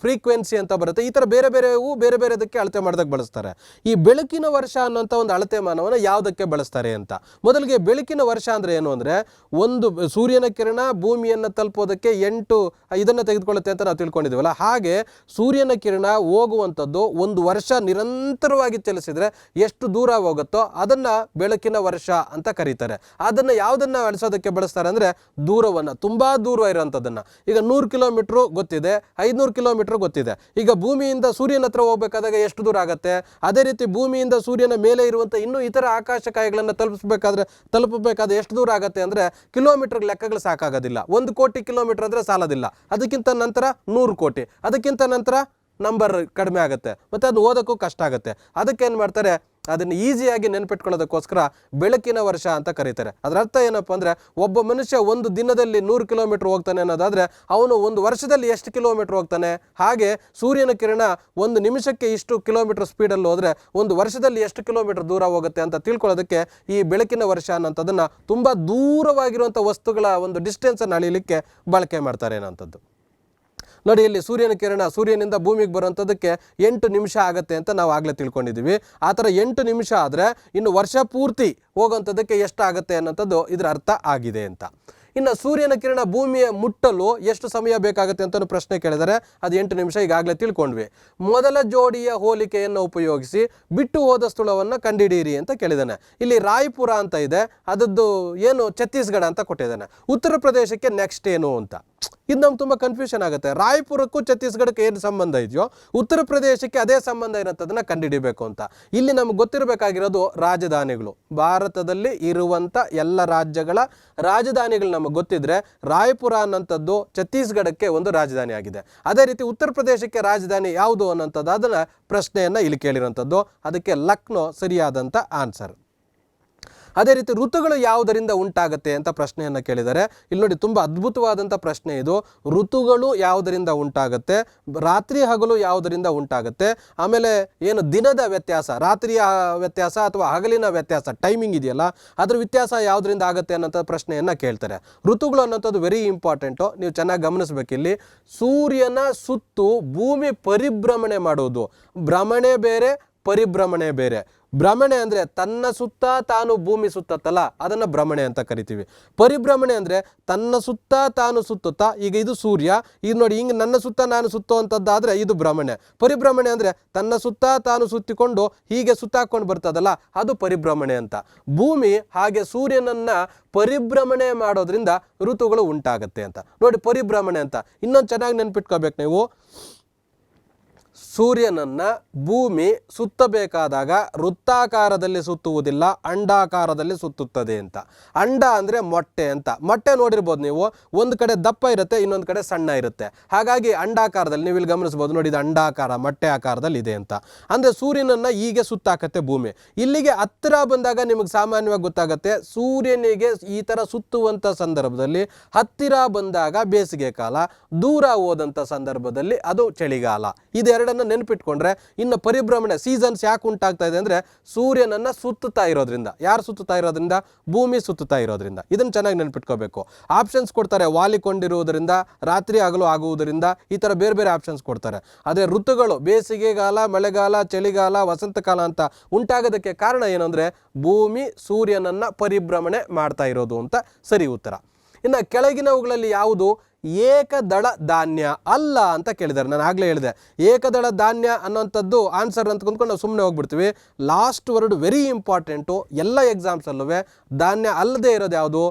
ಫ್ರೀಕ್ವೆನ್ಸಿ ಅಂತ ಬರುತ್ತೆ. ಈ ಥರ ಬೇರೆ ಬೇರೆದಕ್ಕೆ ಅಳತೆ ಮಾಡೋದಕ್ಕೆ ಬಳಸ್ತಾರೆ. ಈ ಬೆಳಕಿನ ವರ್ಷ ಅನ್ನೋಂಥ ಒಂದು ಅಳತೆ ಮಾನವನ್ನು ಯಾವುದಕ್ಕೆ ಬಳಸ್ತಾರೆ ಅಂತ. ಮೊದಲಿಗೆ ಬೆಳಕಿನ ವರ್ಷ ಅಂದರೆ ಏನು ಅಂದರೆ, ಒಂದು ಸೂರ್ಯನ ಕಿರಣ ಭೂಮಿಯನ್ನು ತಲುಪೋದಕ್ಕೆ 8 ಇದನ್ನು ತೆಗೆದುಕೊಳ್ಳುತ್ತೆ ಅಂತ ನಾವು ತಿಳ್ಕೊಂಡಿದ್ದೀವಲ್ಲ, ಹಾಗೆ ಸೂರ್ಯನ ಕಿರಣ ಹೋಗುವಂಥದ್ದು ಒಂದು ವರ್ಷ ನಿರಂತರವಾಗಿ ಚಲಿಸಿದ್ರೆ ಎಷ್ಟು ದೂರ ಹೋಗುತ್ತೋ ಅದನ್ನು ಬೆಳಕಿನ ವರ್ಷ ಅಂತ ಕರೀತಾರೆ. ಅದನ್ನು ಯಾವುದನ್ನು ಅಳಿಸೋದಕ್ಕೆ ಬಳಸ್ತಾರೆ ಅಂದರೆ ದೂರವನ್ನು, ತುಂಬ ದೂರ ಇರೋಂಥದ್ದನ್ನು. ಈಗ 100 ಕಿಲೋಮೀಟ್ರು ಗೊತ್ತಿದೆ, 500 ಕಿಲೋಮೀಟ್ರ್ ಗೊತ್ತಿದೆ. ಈಗ ಭೂಮಿಯಿಂದ ಸೂರ್ಯನ ಹತ್ರ ಹೋಗ್ಬೇಕಾದಾಗ ಎಷ್ಟು ದೂರ ಆಗುತ್ತೆ, ಅದೇ ರೀತಿ ಭೂಮಿಯಿಂದ ಸೂರ್ಯನ ಮೇಲೆ ಇರುವಂಥ ಇನ್ನೂ ಇತರ ಆಕಾಶಕಾಯಗಳನ್ನು ತಲುಪಬೇಕಾದ್ರೆ ಎಷ್ಟು ದೂರ ಆಗುತ್ತೆ ಅಂದರೆ ಕಿಲೋಮೀಟರ್ ಲೆಕ್ಕಗಳು ಸಾಕಾಗೋದಿಲ್ಲ. 1 ಕೋಟಿ ಕಿಲೋಮೀಟರ್ ಅಂದರೆ ಸಾಲೋದಿಲ್ಲ. ಅದಕ್ಕಿಂತ ನಂತರ 100 ಕೋಟಿ, ಅದಕ್ಕಿಂತ ನಂತರ ನಂಬರ್ ಕಡಿಮೆ ಆಗುತ್ತೆ, ಮತ್ತು ಅದು ಓದೋಕ್ಕೂ ಕಷ್ಟ ಆಗುತ್ತೆ. ಅದಕ್ಕೇನು ಮಾಡ್ತಾರೆ, ಅದನ್ನು ಈಸಿಯಾಗಿ ನೆನಪಿಟ್ಕೊಳ್ಳೋದಕ್ಕೋಸ್ಕರ ಬೆಳಕಿನ ವರ್ಷ ಅಂತ ಕರೀತಾರೆ. ಅದರ ಅರ್ಥ ಏನಪ್ಪ ಅಂದರೆ, ಒಬ್ಬ ಮನುಷ್ಯ ಒಂದು ದಿನದಲ್ಲಿ 100 ಕಿಲೋಮೀಟ್ರ್ ಹೋಗ್ತಾನೆ ಅನ್ನೋದಾದರೆ ಅವನು ಒಂದು ವರ್ಷದಲ್ಲಿ ಎಷ್ಟು ಕಿಲೋಮೀಟ್ರ್ ಹೋಗ್ತಾನೆ. ಹಾಗೆ ಸೂರ್ಯನ ಕಿರಣ ಒಂದು ನಿಮಿಷಕ್ಕೆ ಇಷ್ಟು ಕಿಲೋಮೀಟ್ರ್ ಸ್ಪೀಡಲ್ಲಿ ಹೋದರೆ ಒಂದು ವರ್ಷದಲ್ಲಿ ಎಷ್ಟು ಕಿಲೋಮೀಟ್ರ್ ದೂರ ಹೋಗುತ್ತೆ ಅಂತ ತಿಳ್ಕೊಳ್ಳೋದಕ್ಕೆ ಈ ಬೆಳಕಿನ ವರ್ಷ ಅನ್ನೋಂಥದ್ದನ್ನು ತುಂಬ ದೂರವಾಗಿರುವಂಥ ವಸ್ತುಗಳ ಒಂದು ಡಿಸ್ಟೆನ್ಸನ್ನು ಅಳಿಲಿಕ್ಕೆ ಬಳಕೆ ಮಾಡ್ತಾರೆ ಅನ್ನೋಂಥದ್ದು. ನೋಡಿ, ಇಲ್ಲಿ ಸೂರ್ಯನ ಕಿರಣ ಸೂರ್ಯನಿಂದ ಭೂಮಿಗೆ ಬರುವಂಥದ್ದಕ್ಕೆ 8 ನಿಮಿಷ ಆಗುತ್ತೆ ಅಂತ ನಾವು ಆಗಲೇ ತಿಳ್ಕೊಂಡಿದ್ದೀವಿ. ಆ ಥರ 8 ನಿಮಿಷ ಆದರೆ ಇನ್ನು ವರ್ಷ ಪೂರ್ತಿ ಹೋಗೋಂಥದ್ದಕ್ಕೆ ಎಷ್ಟಾಗುತ್ತೆ ಅನ್ನೋಂಥದ್ದು ಇದರ ಅರ್ಥ ಆಗಿದೆ ಅಂತ. ಇನ್ನು ಸೂರ್ಯನ ಕಿರಣ ಭೂಮಿಯ ಮುಟ್ಟಲು ಎಷ್ಟು ಸಮಯ ಬೇಕಾಗುತ್ತೆ ಅಂತ ಪ್ರಶ್ನೆ ಕೇಳಿದರೆ ಅದು 8 ನಿಮಿಷ ಈಗಾಗಲೇ ತಿಳ್ಕೊಂಡ್ವಿ. ಮೊದಲ ಜೋಡಿಯ ಹೋಲಿಕೆಯನ್ನು ಉಪಯೋಗಿಸಿ ಬಿಟ್ಟು ಹೋದ ಸ್ಥಳವನ್ನು ಕಂಡುಹಿಡಿಯಿರಿ ಅಂತ ಕೇಳಿದ್ದಾನೆ. ಇಲ್ಲಿ ರಾಯ್ಪುರ ಅಂತ ಇದೆ, ಅದದ್ದು ಏನು ಛತ್ತೀಸ್ಗಢ ಅಂತ ಕೊಟ್ಟಿದ್ದಾನೆ. ಉತ್ತರ ಪ್ರದೇಶಕ್ಕೆ ನೆಕ್ಸ್ಟ್ ಏನು ಅಂತ ಇದು ನಮ್ಗೆ ತುಂಬ ಕನ್ಫ್ಯೂಷನ್ ಆಗುತ್ತೆ. ರಾಯ್ಪುರಕ್ಕೂ ಛತ್ತೀಸ್ಗಢಕ್ಕೆ ಏನು ಸಂಬಂಧ ಇದೆಯೋ ಉತ್ತರ ಪ್ರದೇಶಕ್ಕೆ ಅದೇ ಸಂಬಂಧ ಇರೋಂಥದ್ದನ್ನು ಕಂಡುಹಿಡಿಬೇಕು ಅಂತ. ಇಲ್ಲಿ ನಮ್ಗೆ ಗೊತ್ತಿರಬೇಕಾಗಿರೋದು ರಾಜಧಾನಿಗಳು. ಭಾರತದಲ್ಲಿ ಇರುವಂಥ ಎಲ್ಲ ರಾಜ್ಯಗಳ ರಾಜಧಾನಿಗಳು ನಮಗೆ ಗೊತ್ತಿದ್ರೆ ರಾಯ್ಪುರ ಅನ್ನೋಂಥದ್ದು ಛತ್ತೀಸ್ಗಢಕ್ಕೆ ಒಂದು ರಾಜಧಾನಿ ಆಗಿದೆ. ಅದೇ ರೀತಿ ಉತ್ತರ ಪ್ರದೇಶಕ್ಕೆ ರಾಜಧಾನಿ ಯಾವುದು ಅನ್ನೋಂಥದ್ದು ಅದನ್ನು ಪ್ರಶ್ನೆಯನ್ನು ಇಲ್ಲಿ ಕೇಳಿರೋಂಥದ್ದು. ಅದಕ್ಕೆ ಲಕ್ನೋ ಸರಿಯಾದಂಥ ಆನ್ಸರ್. ಅದೇ ರೀತಿ ಋತುಗಳು ಯಾವುದರಿಂದ ಉಂಟಾಗುತ್ತೆ ಅಂತ ಪ್ರಶ್ನೆಯನ್ನು ಕೇಳಿದ್ದಾರೆ. ಇಲ್ಲಿ ನೋಡಿ, ತುಂಬ ಅದ್ಭುತವಾದಂಥ ಪ್ರಶ್ನೆ ಇದು. ಋತುಗಳು ಯಾವುದರಿಂದ ಉಂಟಾಗುತ್ತೆ, ರಾತ್ರಿ ಹಗಲು ಯಾವುದರಿಂದ ಉಂಟಾಗುತ್ತೆ, ಆಮೇಲೆ ಏನು ದಿನದ ವ್ಯತ್ಯಾಸ, ರಾತ್ರಿಯ ವ್ಯತ್ಯಾಸ ಅಥವಾ ಹಗಲಿನ ವ್ಯತ್ಯಾಸ ಟೈಮಿಂಗ್ ಇದೆಯಲ್ಲ ಅದ್ರ ವ್ಯತ್ಯಾಸ ಯಾವುದರಿಂದ ಆಗುತ್ತೆ ಅನ್ನೋಂಥ ಪ್ರಶ್ನೆಯನ್ನು ಕೇಳ್ತಾರೆ. ಋತುಗಳು ಅನ್ನೋಂಥದ್ದು ವೆರಿ ಇಂಪಾರ್ಟೆಂಟು, ನೀವು ಚೆನ್ನಾಗಿ ಗಮನಿಸ್ಬೇಕಿಲ್ಲಿ. ಸೂರ್ಯನ ಸುತ್ತು ಭೂಮಿ ಪರಿಭ್ರಮಣೆ ಮಾಡೋದು. ಭ್ರಮಣೆ ಬೇರೆ, ಪರಿಭ್ರಮಣೆ ಬೇರೆ. ಭ್ರಮಣೆ ಅಂದರೆ ತನ್ನ ಸುತ್ತ ತಾನು ಭೂಮಿ ಸುತ್ತತ್ತಲ್ಲ, ಅದನ್ನು ಭ್ರಮಣೆ ಅಂತ ಕರಿತೀವಿ. ಪರಿಭ್ರಮಣೆ ಅಂದರೆ ತನ್ನ ಸುತ್ತ ತಾನು ಸುತ್ತುತ್ತಾ, ಈಗ ಇದು ಸೂರ್ಯ, ಇದು ನೋಡಿ ಹಿಂಗೆ ನನ್ನ ಸುತ್ತ ನಾನು ಸುತ್ತುವಂಥದ್ದಾದರೆ ಇದು ಭ್ರಮಣೆ. ಪರಿಭ್ರಮಣೆ ಅಂದರೆ ತನ್ನ ಸುತ್ತ ತಾನು ಸುತ್ತಿಕೊಂಡು ಹೀಗೆ ಸುತ್ತಾಕೊಂಡು ಬರ್ತದಲ್ಲ, ಅದು ಪರಿಭ್ರಮಣೆ ಅಂತ. ಭೂಮಿ ಹಾಗೆ ಸೂರ್ಯನನ್ನು ಪರಿಭ್ರಮಣೆ ಮಾಡೋದ್ರಿಂದ ಋತುಗಳು ಉಂಟಾಗತ್ತೆ ಅಂತ. ನೋಡಿ, ಪರಿಭ್ರಮಣೆ ಅಂತ ಇನ್ನೊಂದು ಚೆನ್ನಾಗಿ ನೆನ್ಪಿಟ್ಕೋಬೇಕು ನೀವು. ಸೂರ್ಯನನ್ನು ಭೂಮಿ ಸುತ್ತಬೇಕಾದಾಗ ವೃತ್ತಾಕಾರದಲ್ಲಿ ಸುತ್ತುವುದಿಲ್ಲ, ಅಂಡಾಕಾರದಲ್ಲಿ ಸುತ್ತುತ್ತದೆ ಅಂತ. ಅಂಡ ಅಂದರೆ ಮೊಟ್ಟೆ ಅಂತ. ಮೊಟ್ಟೆ ನೋಡಿರ್ಬೋದು ನೀವು, ಒಂದು ಕಡೆ ದಪ್ಪ ಇರುತ್ತೆ, ಇನ್ನೊಂದು ಕಡೆ ಸಣ್ಣ ಇರುತ್ತೆ. ಹಾಗಾಗಿ ಅಂಡಾಕಾರದಲ್ಲಿ ನೀವು ಇಲ್ಲಿ ಗಮನಿಸ್ಬೋದು ನೋಡಿ, ಇದು ಅಂಡಾಕಾರ ಮೊಟ್ಟೆ ಆಕಾರದಲ್ಲಿ ಇದೆ ಅಂತ. ಅಂದರೆ ಸೂರ್ಯನನ್ನು ಹೀಗೆ ಸುತ್ತಾಕತ್ತೆ ಭೂಮಿ. ಇಲ್ಲಿಗೆ ಹತ್ತಿರ ಬಂದಾಗ ನಿಮಗೆ ಸಾಮಾನ್ಯವಾಗಿ ಗೊತ್ತಾಗುತ್ತೆ, ಸೂರ್ಯನಿಗೆ ಈ ಥರ ಸುತ್ತುವಂಥ ಸಂದರ್ಭದಲ್ಲಿ ಹತ್ತಿರ ಬಂದಾಗ ಬೇಸಿಗೆ ಕಾಲ, ದೂರ ಹೋದಂಥ ಸಂದರ್ಭದಲ್ಲಿ ಅದು ಚಳಿಗಾಲ. ಇದೆರಡನ್ನು ನೆನಪಿಟ್ಕೊಂಡ್ರೆ ಇನ್ನು ಪರಿಭ್ರಮಣೆ ಸೀಸನ್ಸ್ ಯಾಕೆ ಉಂಟಾಗ್ತಾ ಇದೆ ಅಂದರೆ ಸೂರ್ಯನನ್ನು ಸುತ್ತುತ್ತಾ ಇರೋದ್ರಿಂದ. ಯಾರು ಸುತ್ತುತ್ತಾ ಇರೋದ್ರಿಂದ? ಭೂಮಿ ಸುತ್ತುತ್ತಾ ಇರೋದ್ರಿಂದ. ಇದನ್ನು ಚೆನ್ನಾಗಿ ನೆನಪಿಟ್ಕೋಬೇಕು. ಆಪ್ಷನ್ಸ್ ಕೊಡ್ತಾರೆ, ವಾಲಿಕೊಂಡಿರುವುದರಿಂದ, ರಾತ್ರಿ ಹಗಲು ಆಗುವುದರಿಂದ, ಈ ಥರ ಬೇರೆ ಬೇರೆ ಆಪ್ಷನ್ಸ್ ಕೊಡ್ತಾರೆ. ಅದೇ ಋತುಗಳು ಬೇಸಿಗೆಗಾಲ, ಮಳೆಗಾಲ, ಚಳಿಗಾಲ, ವಸಂತಕಾಲ ಅಂತ ಉಂಟಾಗೋದಕ್ಕೆ ಕಾರಣ ಏನು ಅಂದರೆ ಭೂಮಿ ಸೂರ್ಯನನ್ನು ಪರಿಭ್ರಮಣೆ ಮಾಡ್ತಾ ಇರೋದು ಅಂತ ಸರಿ ಉತ್ತರ. ಇನ್ನು ಕೆಳಗಿನವುಗಳಲ್ಲಿ ಯಾವುದು ಏಕದಳ ಧಾನ್ಯ ಅಲ್ಲ ಅಂತ ಕೇಳಿದ್ದಾರೆ. ನಾನು ಆಗಲೇ ಹೇಳಿದೆ, ಏಕದಳ ಧಾನ್ಯ ಅನ್ನೋಂಥದ್ದು ಆನ್ಸರ್ ಅಂತ ಕೊಂಡ್ಕೊಂಡು ನಾವು ಸುಮ್ಮನೆ ಹೋಗ್ಬಿಡ್ತೀವಿ. Last word very important. ಎಲ್ಲ ಎಕ್ಸಾಮ್ಸಲ್ಲೂ ಧಾನ್ಯ ಅಲ್ಲದೆ ಇರೋದು ಯಾವುದು?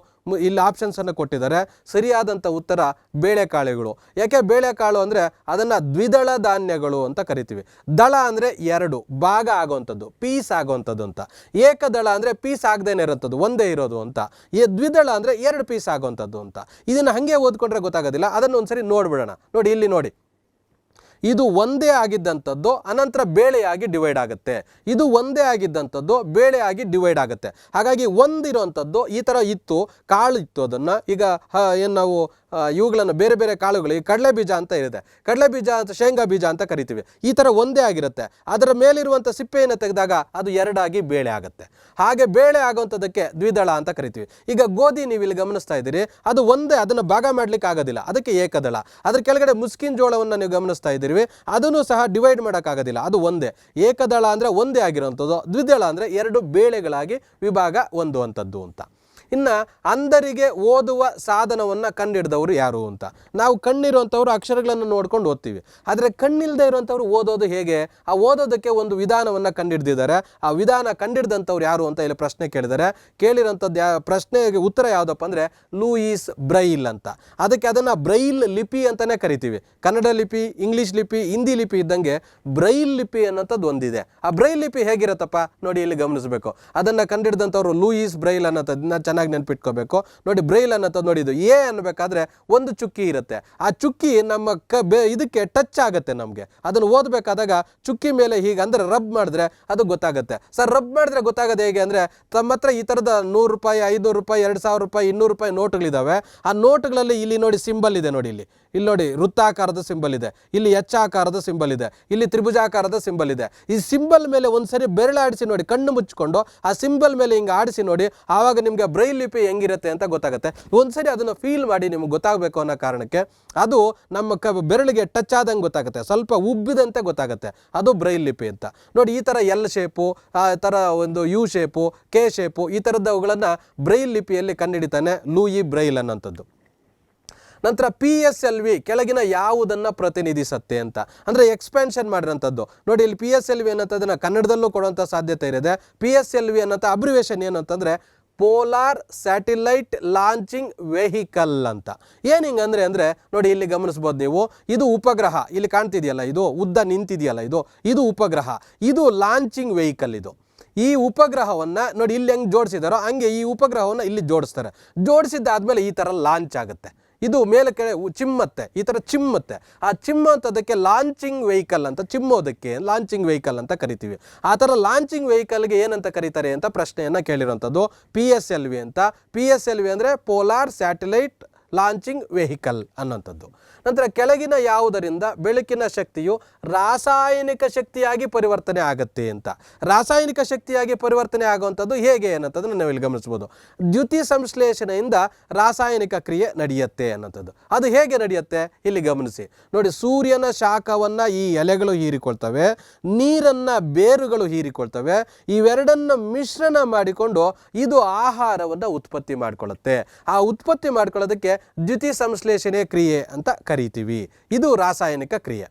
ಇಲ್ಲಿ ಆಪ್ಷನ್ಸನ್ನು ಕೊಟ್ಟಿದ್ದಾರೆ. ಸರಿಯಾದಂಥ ಉತ್ತರ ಬೇಳೆಕಾಳುಗಳು. ಯಾಕೆ ಬೇಳೆಕಾಳು ಅಂದರೆ ಅದನ್ನು ದ್ವಿದಳ ಧಾನ್ಯಗಳು ಅಂತ ಕರಿತೀವಿ. ದಳ ಅಂದರೆ ಎರಡು ಭಾಗ ಆಗುವಂಥದ್ದು, ಪೀಸ್ ಆಗುವಂಥದ್ದು ಅಂತ. ಏಕದಳ ಅಂದರೆ ಪೀಸ್ ಆಗದೇನೆ ಇರೋಂಥದ್ದು, ಒಂದೇ ಇರೋದು ಅಂತ. ದ್ವಿದಳ ಅಂದರೆ ಎರಡು ಪೀಸ್ ಆಗುವಂಥದ್ದು ಅಂತ. ಇದನ್ನು ಹಾಗೆ ಓದ್ಕೊಂಡ್ರೆ ಗೊತ್ತಾಗೋದಿಲ್ಲ, ಅದನ್ನು ಒಂದ್ಸರಿ ನೋಡ್ಬಿಡೋಣ. ನೋಡಿ ಇಲ್ಲಿ ನೋಡಿ, ಇದು ಒಂದೇ ಆಗಿದ್ದಂಥದ್ದು ಅನಂತರ ಬೇಳೆಯಾಗಿ ಡಿವೈಡ್ ಆಗುತ್ತೆ. ಇದು ಒಂದೇ ಆಗಿದ್ದಂಥದ್ದು ಬೇಳೆಯಾಗಿ ಡಿವೈಡ್ ಆಗುತ್ತೆ. ಹಾಗಾಗಿ ಒಂದಿರುವಂಥದ್ದು ಈ ಥರ ಇತ್ತು, ಕಾಳು ಇತ್ತು, ಅದನ್ನು ಈಗ ಏನು ನಾವು ಇವುಗಳನ್ನು ಬೇರೆ ಬೇರೆ ಕಾಳುಗಳು, ಈ ಕಡಲೆ ಬೀಜ ಅಂತ ಇರುತ್ತೆ, ಕಡಲೆ ಬೀಜ ಅಂತ ಶೇಂಗಾ ಬೀಜ ಅಂತ ಕರಿತೀವಿ. ಈ ಥರ ಒಂದೇ ಆಗಿರುತ್ತೆ. ಅದರ ಮೇಲಿರುವಂಥ ಸಿಪ್ಪೆಯನ್ನು ತೆಗೆದಾಗ ಅದು ಎರಡಾಗಿ ಬೇಳೆ ಆಗುತ್ತೆ. ಹಾಗೆ ಬೇಳೆ ಆಗುವಂಥದ್ದಕ್ಕೆ ದ್ವಿದಳ ಅಂತ ಕರಿತೀವಿ. ಈಗ ಗೋಧಿ ನೀವು ಇಲ್ಲಿ ಗಮನಿಸ್ತಾ ಇದ್ದೀರಿ, ಅದು ಒಂದೇ, ಅದನ್ನು ಭಾಗ ಮಾಡಲಿಕ್ಕೆ ಆಗೋದಿಲ್ಲ, ಅದಕ್ಕೆ ಏಕದಳ. ಅದ್ರ ಕೆಳಗಡೆ ಮುಸ್ಕಿನ ಜೋಳವನ್ನು ನೀವು ಗಮನಿಸ್ತಾ ಇದ್ದೀರಿ, ಅದನ್ನು ಸಹ ಡಿವೈಡ್ ಮಾಡೋಕ್ಕಾಗೋದಿಲ್ಲ, ಅದು ಒಂದೇ. ಏಕದಳ ಅಂದರೆ ಒಂದೇ ಆಗಿರುವಂಥದ್ದು, ದ್ವಿದಳ ಅಂದರೆ ಎರಡು ಬೇಳೆಗಳಾಗಿ ವಿಭಾಗ ಹೊಂದುವಂಥದ್ದು ಅಂತ. ಇನ್ನು ಅಂಧರಿಗೆ ಓದುವ ಸಾಧನವನ್ನು ಕಂಡುಹಿಡಿದವರು ಯಾರು ಅಂತ. ನಾವು ಕಣ್ಣಿರುವಂಥವ್ರು ಅಕ್ಷರಗಳನ್ನು ನೋಡ್ಕೊಂಡು ಓದ್ತೀವಿ, ಆದರೆ ಕಣ್ಣಿಲ್ಲದೆ ಇರುವಂಥವ್ರು ಓದೋದು ಹೇಗೆ? ಆ ಓದೋದಕ್ಕೆ ಒಂದು ವಿಧಾನವನ್ನು ಕಂಡುಹಿಡಿದಿದ್ದಾರೆ. ಆ ವಿಧಾನ ಕಂಡುಹಿಡಿದಂಥವ್ರು ಯಾರು ಅಂತ ಇಲ್ಲಿ ಪ್ರಶ್ನೆ ಕೇಳಿದ್ದಾರೆ. ಕೇಳಿರೋಂಥದ್ದು ಪ್ರಶ್ನೆಗೆ ಉತ್ತರ ಯಾವುದಪ್ಪ ಅಂದರೆ ಲೂಯಿಸ್ ಬ್ರೈಲ್ ಅಂತ. ಅದಕ್ಕೆ ಅದನ್ನು ಬ್ರೈಲ್ ಲಿಪಿ ಅಂತಲೇ ಕರಿತೀವಿ. ಕನ್ನಡ ಲಿಪಿ, ಇಂಗ್ಲೀಷ್ ಲಿಪಿ, ಹಿಂದಿ ಲಿಪಿ ಇದ್ದಂಗೆ ಬ್ರೈಲ್ ಲಿಪಿ ಅನ್ನೋಂಥದ್ದು ಒಂದಿದೆ. ಆ ಬ್ರೈಲ್ ಲಿಪಿ ಹೇಗಿರುತ್ತಪ್ಪ ನೋಡಿ, ಇಲ್ಲಿ ಗಮನಿಸಬೇಕು. ಅದನ್ನು ಕಂಡುಹಿಡಿದಂಥವ್ರು ಲೂಯಿಸ್ ಬ್ರೈಲ್ ಅನ್ನೋದನ್ನ ಚೆನ್ನಾಗಿ ನೆನ್ಪಿಟ್ಕೋಬೇಕು. ನೋಡಿ ಬ್ರೈಲ್ ಅನ್ನೋದು ನೋಡಿ, ಇದು ಎ ಅನ್ನಬೇಕಾದ್ರೆ ಒಂದು ಚುಕ್ಕಿ ಇರುತ್ತೆ. ಆ ಚುಕ್ಕಿ ನಮ್ಮ ಇದಕ್ಕೆ ಟಚ್ ಆಗುತ್ತೆ. ನಮಗೆ ಅದನ್ನು ಓದಬೇಕಾದಾಗ ಚುಕ್ಕಿ ಮೇಲೆ ಹೀಗೆ ಅಂದರೆ ರಬ್ ಮಾಡಿದ್ರೆ ಅದು ಗೊತ್ತಾಗುತ್ತೆ. ಸರ್ ರಬ್ ಮಾಡಿದ್ರೆ ಗೊತ್ತಾಗೋದು ಹೇಗೆ ಅಂದರೆ, ತಮ್ಮ ಹತ್ರ ಈ ಥರದ 100 ರೂಪಾಯಿ, 500 ರೂಪಾಯಿ, 2000 ರೂಪಾಯಿ, 200 ರೂಪಾಯಿ ನೋಟುಗಳಿದ್ದಾವೆ. ಆ ನೋಟುಗಳಲ್ಲಿ ಇಲ್ಲಿ ನೋಡಿ ಸಿಂಬಲ್ ಇದೆ, ನೋಡಿ ಇಲ್ಲಿ ನೋಡಿ ವೃತ್ತಾಕಾರದ ಸಿಂಬಲ್ ಇದೆ, ಇಲ್ಲಿ ಆಕಾರದ ಸಿಂಬಲ್ ಇದೆ, ಇಲ್ಲಿ ತ್ರಿಭುಜಾಕಾರದ ಸಿಂಬಲ್ ಇದೆ. ಈ ಸಿಂಬಲ್ ಮೇಲೆ ಒಂದ್ಸರಿ ಬೆರಳಾಡಿಸಿ ನೋಡಿ, ಕಣ್ಣು ಮುಚ್ಚಿಕೊಂಡು ಆ ಸಿಂಬಲ್ ಮೇಲೆ ಹಿಂಗೆ ಆಡಿಸಿ ನೋಡಿ, ಆವಾಗ ನಿಮಗೆ ಬ್ರೈಲ್ ಲಿಪಿ ಹೆಂಗಿರುತ್ತೆ ಅಂತ ಗೊತ್ತಾಗುತ್ತೆ. ಒಂದ್ಸರಿ ಅದನ್ನು ಫೀಲ್ ಮಾಡಿ ನಿಮ್ಗೆ ಗೊತ್ತಾಗಬೇಕು ಅನ್ನೋ ಕಾರಣಕ್ಕೆ ಅದು ನಮ್ಮ ಬೆರಳಿಗೆ ಟಚ್ ಆದಂಗೆ ಗೊತ್ತಾಗುತ್ತೆ, ಸ್ವಲ್ಪ ಉಬ್ಬಿದಂತೆ ಗೊತ್ತಾಗುತ್ತೆ, ಅದು ಬ್ರೈಲ್ ಲಿಪಿ ಅಂತ. ನೋಡಿ ಈ ಥರ ಎಲ್ ಶೇಪು, ಆ ಥರ ಒಂದು ಯು ಶೇಪು, ಕೆ ಶೇಪು, ಈ ಥರದವುಗಳನ್ನು ಬ್ರೈಲ್ ಲಿಪಿಯಲ್ಲಿ ಕಂಡುಹಿಡಿತಾನೆ ಲೂಯಿ ಬ್ರೈಲ್ ಅನ್ನೋಂಥದ್ದು. ನಂತರ PSLV ಕೆಳಗಿನ ಯಾವುದನ್ನು ಪ್ರತಿನಿಧಿಸುತ್ತೆ ಅಂತ, ಅಂದರೆ ಎಕ್ಸ್ಪ್ಯಾನ್ಷನ್ ಮಾಡಿರೋಂಥದ್ದು. ನೋಡಿ ಇಲ್ಲಿ PSLV ಅನ್ನೋಂಥದ್ದನ್ನು ಕನ್ನಡದಲ್ಲೂ ಕೊಡುವಂಥ ಸಾಧ್ಯತೆ ಇದೆ. PSLV ಅನ್ನೋಂಥ ಅಬ್ರಿವೇಷನ್ ಏನು ಅಂತಂದರೆ ಪೋಲಾರ್ ಸ್ಯಾಟಿಲೈಟ್ ಲಾಂಚಿಂಗ್ ವೆಹಿಕಲ್ ಅಂತ. ಏನು ಹಿಂಗಂದ್ರೆ ಅಂದರೆ ನೋಡಿ ಇಲ್ಲಿ ಗಮನಿಸ್ಬೋದು ನೀವು, ಇದು ಉಪಗ್ರಹ, ಇಲ್ಲಿ ಕಾಣ್ತಿದೆಯಲ್ಲ, ಇದು ಉದ್ದ ನಿಂತಿದೆಯಲ್ಲ, ಇದು ಉಪಗ್ರಹ, ಇದು ಲಾಂಚಿಂಗ್ ವೆಹಿಕಲ್. ಇದು ಈ ಉಪಗ್ರಹವನ್ನು ನೋಡಿ ಇಲ್ಲಿ ಹೆಂಗೆ ಜೋಡಿಸಿದಾರೋ ಹಂಗೆ ಈ ಉಪಗ್ರಹವನ್ನು ಇಲ್ಲಿ ಜೋಡಿಸ್ತಾರೆ. ಜೋಡಿಸಿದ್ದಾದ್ಮೇಲೆ ಈ ಥರ ಲಾಂಚ್ ಆಗುತ್ತೆ. ಇದು ಮೇಲೆ ಕೆಳ ಚಿಮ್ಮತ್ತೆ, ಈ ಥರ ಚಿಮ್ಮತ್ತೆ. ಆ ಚಿಮ್ಮಂಥದ್ದಕ್ಕೆ ಲಾಂಚಿಂಗ್ ವೆಹಿಕಲ್ ಅಂತ, ಚಿಮ್ಮೋದಕ್ಕೆ ಲಾಂಚಿಂಗ್ ವೆಹಿಕಲ್ ಅಂತ ಕರಿತೀವಿ. ಆ ಥರ ಲಾಂಚಿಂಗ್ ವೆಹಿಕಲ್ಗೆ ಏನಂತ ಕರೀತಾರೆ ಅಂತ ಪ್ರಶ್ನೆಯನ್ನು ಕೇಳಿರೋಂಥದ್ದು PSLV ಅಂತ. PSLV ಅಂದರೆ ಪೋಲಾರ್ ಸ್ಯಾಟಲೈಟ್ ಲಾಂಚಿಂಗ್ ವೆಹಿಕಲ್ ಅನ್ನೋಂಥದ್ದು. ನಂತರ ಕೆಳಗಿನ ಯಾವುದರಿಂದ ಬೆಳಕಿನ ಶಕ್ತಿಯು ರಾಸಾಯನಿಕ ಶಕ್ತಿಯಾಗಿ ಪರಿವರ್ತನೆ ಆಗುತ್ತೆ ಅಂತ. ರಾಸಾಯನಿಕ ಶಕ್ತಿಯಾಗಿ ಪರಿವರ್ತನೆ ಆಗುವಂಥದ್ದು ಹೇಗೆ ಅನ್ನೋಂಥದ್ದನ್ನು ನಾವು ಇಲ್ಲಿ ಗಮನಿಸ್ಬೋದು. ದ್ಯುತಿ ಸಂಶ್ಲೇಷಣೆಯಿಂದ ರಾಸಾಯನಿಕ ಕ್ರಿಯೆ ನಡೆಯುತ್ತೆ ಅನ್ನೋಂಥದ್ದು. ಅದು ಹೇಗೆ ನಡೆಯುತ್ತೆ ಇಲ್ಲಿ ಗಮನಿಸಿ. ನೋಡಿ ಸೂರ್ಯನ ಶಾಖವನ್ನು ಈ ಎಲೆಗಳು ಹೀರಿಕೊಳ್ತವೆ, ನೀರನ್ನು ಬೇರುಗಳು ಹೀರಿಕೊಳ್ತವೆ. ಇವೆರಡನ್ನು ಮಿಶ್ರಣ ಮಾಡಿಕೊಂಡು ಇದು ಆಹಾರವನ್ನು ಉತ್ಪತ್ತಿ ಮಾಡಿಕೊಳ್ಳುತ್ತೆ. ಆ ಉತ್ಪತ್ತಿ ಮಾಡ್ಕೊಳ್ಳೋದಕ್ಕೆ ದ್ಯುತಿ ಸಂಶ್ಲೇಷಣೆ ಕ್ರಿಯೆ ಅಂತ ಕರಿತೀವಿ. ಇದು ರಾಸಾಯನಿಕ ಕ್ರಿಯೆ.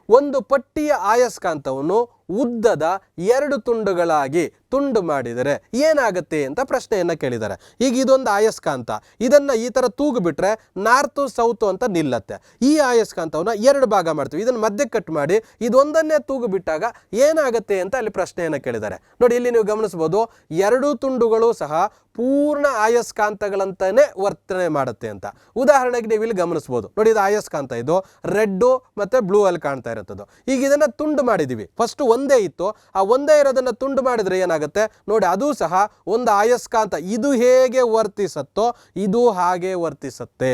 ಒಂದು ಪಟ್ಟಿಯ ಆಯಸ್ಕಾಂತವನ್ನು ಉದ್ದದ 2 ತುಂಡುಗಳಾಗಿ ತುಂಡು ಮಾಡಿದರೆ ಏನಾಗುತ್ತೆ ಅಂತ ಪ್ರಶ್ನೆಯನ್ನು ಕೇಳಿದ್ದಾರೆ. ಈಗ ಇದೊಂದು ಆಯಸ್ಕಾಂತ, ಇದನ್ನು ಈ ಥರ ತೂಗು ಬಿಟ್ಟರೆ ನಾರ್ತು ಸೌತು ಅಂತ ನಿಲ್ಲತ್ತೆ. ಈ ಆಯಸ್ಕಾಂತವನ್ನು 2 ಭಾಗ ಮಾಡ್ತೀವಿ, ಇದನ್ನು ಮಧ್ಯ ಕಟ್ ಮಾಡಿ ಇದೊಂದನ್ನೇ ತೂಗು ಬಿಟ್ಟಾಗ ಏನಾಗುತ್ತೆ ಅಂತ ಅಲ್ಲಿ ಪ್ರಶ್ನೆಯನ್ನು ಕೇಳಿದ್ದಾರೆ. ನೋಡಿ ಇಲ್ಲಿ ನೀವು ಗಮನಿಸ್ಬೋದು, 2 ತುಂಡುಗಳು ಸಹ ಪೂರ್ಣ ಆಯಸ್ಕಾಂತಗಳಂತಾನೆ ವರ್ತನೆ ಮಾಡುತ್ತೆ ಅಂತ. ಉದಾಹರಣೆಗೆ ನೀವು ಇಲ್ಲಿ ಗಮನಿಸ್ಬೋದು, ನೋಡಿ ಇದು ಆಯಸ್ಕಾಂತ, ಇದು ರೆಡ್ಡು ಮತ್ತು ಬ್ಲೂ ಅಲ್ಲಿ ಕಾಣ್ತಾ ಇರುತ್ತದು. ಈಗ ಇದನ್ನು ತುಂಡು ಮಾಡಿದ್ದೀವಿ. ಫಸ್ಟ್ ಒಂದೇ ಇತ್ತು, ಆ ಒಂದೇ ಇರೋದನ್ನು ತುಂಡು ಮಾಡಿದರೆ ಏನಾಗುತ್ತೆ ನೋಡಿ, ಅದು ಸಹ ಒಂದು ಆಯಸ್ಕಾಂತ. ಇದು ಹೇಗೆ ವರ್ತಿಸುತ್ತೋ ಇದು ಹಾಗೆ ವರ್ತಿಸುತ್ತೆ.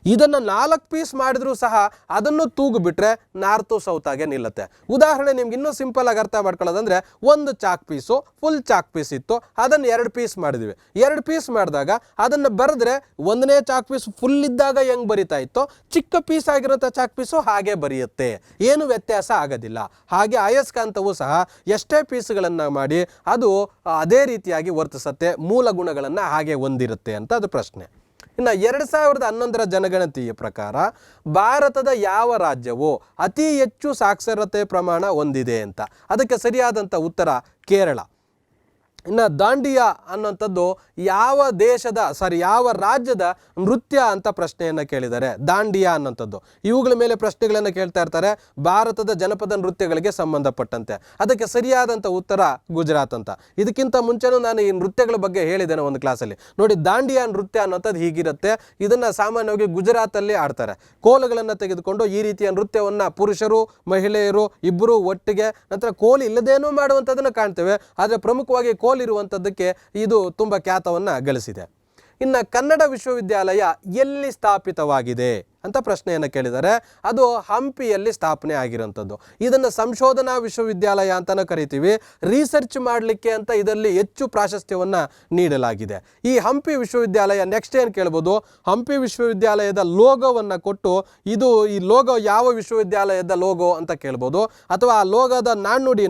ಇದನ್ನು 4 ಪೀಸ್ ಮಾಡಿದ್ರೂ ಸಹ ಅದನ್ನು ತೂಗು ಬಿಟ್ಟರೆ ನಾರ್ತು ಸೌತ್ ಆಗೆ ನಿಲ್ಲುತ್ತೆ. ಉದಾಹರಣೆ ನಿಮ್ಗೆ ಇನ್ನೂ ಸಿಂಪಲ್ ಆಗಿ ಅರ್ಥ ಮಾಡ್ಕೊಳ್ಳೋದಂದ್ರೆ, ಒಂದು chalk piece full chalk piece ಇತ್ತು, ಅದನ್ನು 2 ಪೀಸ್ ಮಾಡಿದ್ವಿ. 2 ಪೀಸ್ ಮಾಡಿದಾಗ ಅದನ್ನು ಬರೆದ್ರೆ ಒಂದನೇ ಚಾಕ್ ಪೀಸ್ ಫುಲ್ ಇದ್ದಾಗ ಹೆಂಗೆ ಬರಿತಾ ಇತ್ತೋ ಚಿಕ್ಕ ಪೀಸ್ ಆಗಿರೋಂಥ ಚಾಕ್ ಪೀಸು ಹಾಗೆ ಬರೆಯುತ್ತೆ, ಏನು ವ್ಯತ್ಯಾಸ ಆಗೋದಿಲ್ಲ. ಹಾಗೆ ಆಯಸ್ಕಾಂತವು ಸಹ ಎಷ್ಟೇ ಪೀಸ್ಗಳನ್ನು ಮಾಡಿ ಅದು ಅದೇ ರೀತಿಯಾಗಿ ವರ್ತಿಸುತ್ತೆ, ಮೂಲ ಗುಣಗಳನ್ನು ಹಾಗೆ ಹೊಂದಿರುತ್ತೆ ಅಂತ ಅದು ಪ್ರಶ್ನೆ. ಇನ್ನು 2011ರ ಜನಗಣತಿಯ ಪ್ರಕಾರ ಭಾರತದ ಯಾವ ರಾಜ್ಯವು ಅತಿ ಹೆಚ್ಚು ಸಾಕ್ಷರತೆ ಪ್ರಮಾಣ ಹೊಂದಿದೆ ಅಂತ. ಅದಕ್ಕೆ ಸರಿಯಾದಂಥ ಉತ್ತರ ಕೇರಳ. ಇನ್ನು ದಾಂಡಿಯಾ ಅನ್ನೋಂಥದ್ದು ಯಾವ ರಾಜ್ಯದ ನೃತ್ಯ ಅಂತ ಪ್ರಶ್ನೆಯನ್ನು ಕೇಳಿದ್ದಾರೆ. ದಾಂಡಿಯಾ ಅನ್ನೋಂಥದ್ದು ಇವುಗಳ ಮೇಲೆ ಪ್ರಶ್ನೆಗಳನ್ನು ಕೇಳ್ತಾ ಇರ್ತಾರೆ ಭಾರತದ ಜನಪದ ನೃತ್ಯಗಳಿಗೆ ಸಂಬಂಧಪಟ್ಟಂತೆ. ಅದಕ್ಕೆ ಸರಿಯಾದಂಥ ಉತ್ತರ ಗುಜರಾತ್ ಅಂತ. ಇದಕ್ಕಿಂತ ಮುಂಚೆನೂ ನಾನು ಈ ನೃತ್ಯಗಳ ಬಗ್ಗೆ ಹೇಳಿದ್ದೇನೆ ಒಂದು ಕ್ಲಾಸಲ್ಲಿ. ನೋಡಿ, ದಾಂಡಿಯಾ ನೃತ್ಯ ಅನ್ನೋಂಥದ್ದು ಹೀಗಿರುತ್ತೆ. ಇದನ್ನು ಸಾಮಾನ್ಯವಾಗಿ ಗುಜರಾತಲ್ಲಿ ಆಡ್ತಾರೆ. ಕೋಲುಗಳನ್ನು ತೆಗೆದುಕೊಂಡು ಈ ರೀತಿಯ ನೃತ್ಯವನ್ನು ಪುರುಷರು ಮಹಿಳೆಯರು ಇಬ್ಬರು ಒಟ್ಟಿಗೆ, ನಂತರ ಕೋಲು ಇಲ್ಲದೇನೂ ಮಾಡುವಂಥದ್ದನ್ನು ಕಾಣ್ತೇವೆ. ಆದರೆ ಪ್ರಮುಖವಾಗಿ ಕೋಲು ಇರುವಂಥದ್ದಕ್ಕೆ ಇದು ತುಂಬ ಖ್ಯಾತವನ್ನು ಗಳಿಸಿದೆ. ಇನ್ನು ಕನ್ನಡ ವಿಶ್ವವಿದ್ಯಾಲಯ ಎಲ್ಲಿ ಸ್ಥಾಪಿತವಾಗಿದೆ ಅಂತ ಪ್ರಶ್ನೆಯನ್ನು ಕೇಳಿದರೆ ಅದು ಹಂಪಿಯಲ್ಲಿ ಸ್ಥಾಪನೆ ಆಗಿರೋಂಥದ್ದು. ಇದನ್ನು ಸಂಶೋಧನಾ ವಿಶ್ವವಿದ್ಯಾಲಯ ಅಂತಲೂ ಕರಿತೀವಿ. ರಿಸರ್ಚ್ ಮಾಡಲಿಕ್ಕೆ ಅಂತ ಇದರಲ್ಲಿ ಹೆಚ್ಚು ಪ್ರಾಶಸ್ತ್ಯವನ್ನು ನೀಡಲಾಗಿದೆ. ಈ ಹಂಪಿ ವಿಶ್ವವಿದ್ಯಾಲಯ ನೆಕ್ಸ್ಟ್ ಏನು ಕೇಳ್ಬೋದು, ಹಂಪಿ ವಿಶ್ವವಿದ್ಯಾಲಯದ ಲೋಗೋವನ್ನು ಕೊಟ್ಟು ಈ ಲೋಗೋ ಯಾವ ವಿಶ್ವವಿದ್ಯಾಲಯದ ಲೋಗೋ ಅಂತ ಕೇಳ್ಬೋದು. ಅಥವಾ ಆ ಲೋಗೋದ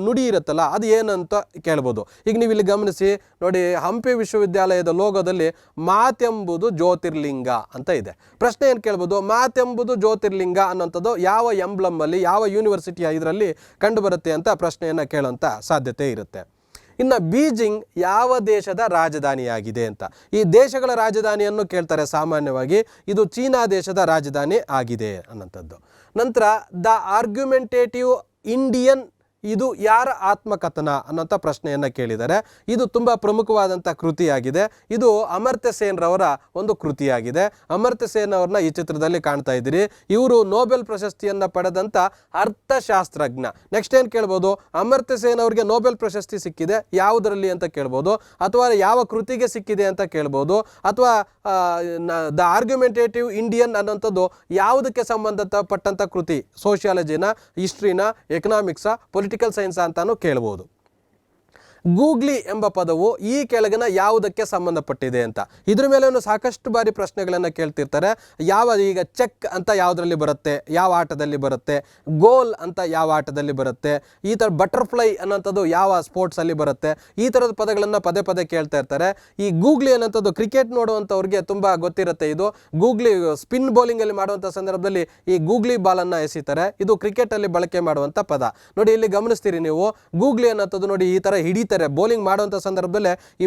ನುಡಿ ಇರುತ್ತಲ್ಲ ಅದು ಏನಂತ ಕೇಳ್ಬೋದು. ಈಗ ನೀವು ಇಲ್ಲಿ ಗಮನಿಸಿ ನೋಡಿ, ಹಂಪಿ ವಿಶ್ವವಿದ್ಯಾಲಯದ ಲೋಗೋದಲ್ಲಿ ಮಾತೆಂಬುದು ಜ್ಯೋತಿರ್ಲಿಂಗ ಅಂತ ಇದೆ. ಪ್ರಶ್ನೆ ಏನು ಕೇಳ್ಬೋದು, ಮಾತೆಂಬುದು ಜ್ಯೋತಿರ್ಲಿಂಗ ಅನ್ನೋಂಥದ್ದು ಯಾವ ಎಂಬ್ಲಮ್ ಅಲ್ಲಿ ಯಾವ ಯೂನಿವರ್ಸಿಟಿಯ ಇದರಲ್ಲಿ ಕಂಡು ಬರುತ್ತೆ ಅಂತ ಪ್ರಶ್ನೆಯನ್ನು ಕೇಳುವಂಥ ಸಾಧ್ಯತೆ ಇರುತ್ತೆ. ಇನ್ನು ಬೀಜಿಂಗ್ ಯಾವ ದೇಶದ ರಾಜಧಾನಿಯಾಗಿದೆ ಅಂತ. ಈ ದೇಶಗಳ ರಾಜಧಾನಿಯನ್ನು ಕೇಳ್ತಾರೆ ಸಾಮಾನ್ಯವಾಗಿ. ಇದು ಚೀನಾ ದೇಶದ ರಾಜಧಾನಿ ಆಗಿದೆ ಅನ್ನೋಂಥದ್ದು. ನಂತರ ದ ಆರ್ಗ್ಯುಮೆಂಟೇಟಿವ್ ಇಂಡಿಯನ್ ಇದು ಯಾರ ಆತ್ಮಕಥನ ಅನ್ನೋಂಥ ಪ್ರಶ್ನೆಯನ್ನು ಕೇಳಿದ್ದಾರೆ. ಇದು ತುಂಬ ಪ್ರಮುಖವಾದಂಥ ಕೃತಿಯಾಗಿದೆ. ಇದು ಅಮರ್ತ್ಯ ಸೇನ್ ರವರ ಒಂದು ಕೃತಿಯಾಗಿದೆ. ಅಮರ್ತ್ಯ ಸೇನ್ ಅವ್ರನ್ನ ಈ ಚಿತ್ರದಲ್ಲಿ ಕಾಣ್ತಾ ಇದ್ದೀರಿ. ಇವರು ನೊಬೆಲ್ ಪ್ರಶಸ್ತಿಯನ್ನು ಪಡೆದಂಥ ಅರ್ಥಶಾಸ್ತ್ರಜ್ಞ. ನೆಕ್ಸ್ಟ್ ಏನು ಕೇಳ್ಬೋದು, ಅಮರ್ತ್ಯ ಸೇನ್ ಅವರಿಗೆ ನೊಬೆಲ್ ಪ್ರಶಸ್ತಿ ಸಿಕ್ಕಿದೆ ಯಾವುದರಲ್ಲಿ ಅಂತ ಕೇಳ್ಬೋದು, ಅಥವಾ ಯಾವ ಕೃತಿಗೆ ಸಿಕ್ಕಿದೆ ಅಂತ ಕೇಳ್ಬೋದು, ಅಥವಾ ದ ಆರ್ಗ್ಯುಮೆಂಟೇಟಿವ್ ಇಂಡಿಯನ್ ಅನ್ನೋಂಥದ್ದು ಯಾವುದಕ್ಕೆ ಸಂಬಂಧಪಟ್ಟಂಥ ಕೃತಿ, ಸೋಷಿಯಾಲಜಿನ, ಹಿಸ್ಟ್ರಿನ, ಎಕನಾಮಿಕ್ಸ, ಪೊಲಿಟಿಕಲ್ ಸೈನ್ಸ್ ಅಂತಾನು ಕೇಳಬಹುದು. ಗೂಗ್ಲಿ ಎಂಬ ಪದವು ಈ ಕೆಳಗಿನ ಯಾವುದಕ್ಕೆ ಸಂಬಂಧಪಟ್ಟಿದೆ ಅಂತ. ಇದ್ರ ಮೇಲೆ ಸಾಕಷ್ಟು ಬಾರಿ ಪ್ರಶ್ನೆಗಳನ್ನು ಕೇಳ್ತಿರ್ತಾರೆ. ಈಗ ಚೆಕ್ ಅಂತ ಯಾವುದರಲ್ಲಿ ಬರುತ್ತೆ, ಯಾವ ಆಟದಲ್ಲಿ ಬರುತ್ತೆ, ಗೋಲ್ ಅಂತ ಯಾವ ಆಟದಲ್ಲಿ ಬರುತ್ತೆ, ಈ ಥರ ಬಟರ್ಫ್ಲೈ ಅನ್ನೋಂಥದ್ದು ಯಾವ ಸ್ಪೋರ್ಟ್ಸಲ್ಲಿ ಬರುತ್ತೆ, ಈ ಥರದ ಪದಗಳನ್ನು ಪದೇ ಪದೇ ಕೇಳ್ತಾ ಇರ್ತಾರೆ. ಈ ಗೂಗ್ಲಿ ಅನ್ನೋಂಥದ್ದು ಕ್ರಿಕೆಟ್ ನೋಡುವಂಥವ್ರಿಗೆ ತುಂಬ ಗೊತ್ತಿರುತ್ತೆ. ಇದು ಗೂಗ್ಲಿ ಸ್ಪಿನ್ ಬೌಲಿಂಗಲ್ಲಿ ಮಾಡುವಂಥ ಸಂದರ್ಭದಲ್ಲಿ ಈ ಗೂಗ್ಲಿ ಬಾಲನ್ನು ಎಸಿತಾರೆ. ಇದು ಕ್ರಿಕೆಟಲ್ಲಿ ಬಳಕೆ ಮಾಡುವಂಥ ಪದ. ನೋಡಿ ಇಲ್ಲಿ ಗಮನಿಸ್ತೀರಿ ನೀವು, ಗೂಗ್ಲಿ ಅನ್ನೋಂಥದ್ದು ನೋಡಿ ಈ ಥರ ಹಿಡಿತಾರೆ. ಬೌಲಿಂಗ್ ಮಾಡುವಂಥ ಸಂದರ್ಭದಲ್ಲೇ ಈ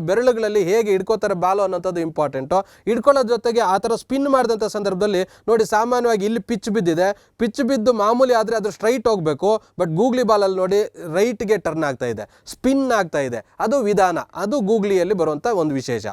ಬೆರಳುಗಳಲ್ಲಿ ಹೇಗೆ ಹಿಡ್ಕೋತಾರೆ ಬಾಲು ಅನ್ನೋಂಥದ್ದು ಇಂಪಾರ್ಟೆಂಟು. ಹಿಡ್ಕೊಳ್ಳೋ ಜೊತೆಗೆ ಆ ಥರ ಸ್ಪಿನ್ ಮಾಡಿದಂಥ ಸಂದರ್ಭದಲ್ಲಿ ನೋಡಿ, ಸಾಮಾನ್ಯವಾಗಿ ಇಲ್ಲಿ ಪಿಚ್ ಬಿದ್ದಿದೆ, ಪಿಚ್ ಬಿದ್ದು ಮಾಮೂಲಿ ಆದರೆ ಅದು ಸ್ಟ್ರೈಟ್ ಹೋಗಬೇಕು. ಬಟ್ ಗೂಗ್ಲಿ ಬಾಲಲ್ಲಿ ನೋಡಿ ರೈಟ್ಗೆ ಟರ್ನ್ ಆಗ್ತಾ ಇದೆ, ಸ್ಪಿನ್ ಆಗ್ತಾ ಇದೆ. ಅದು ವಿಧಾನ, ಅದು ಗೂಗ್ಲಿಯಲ್ಲಿ ಬರುವಂಥ ಒಂದು ವಿಶೇಷ.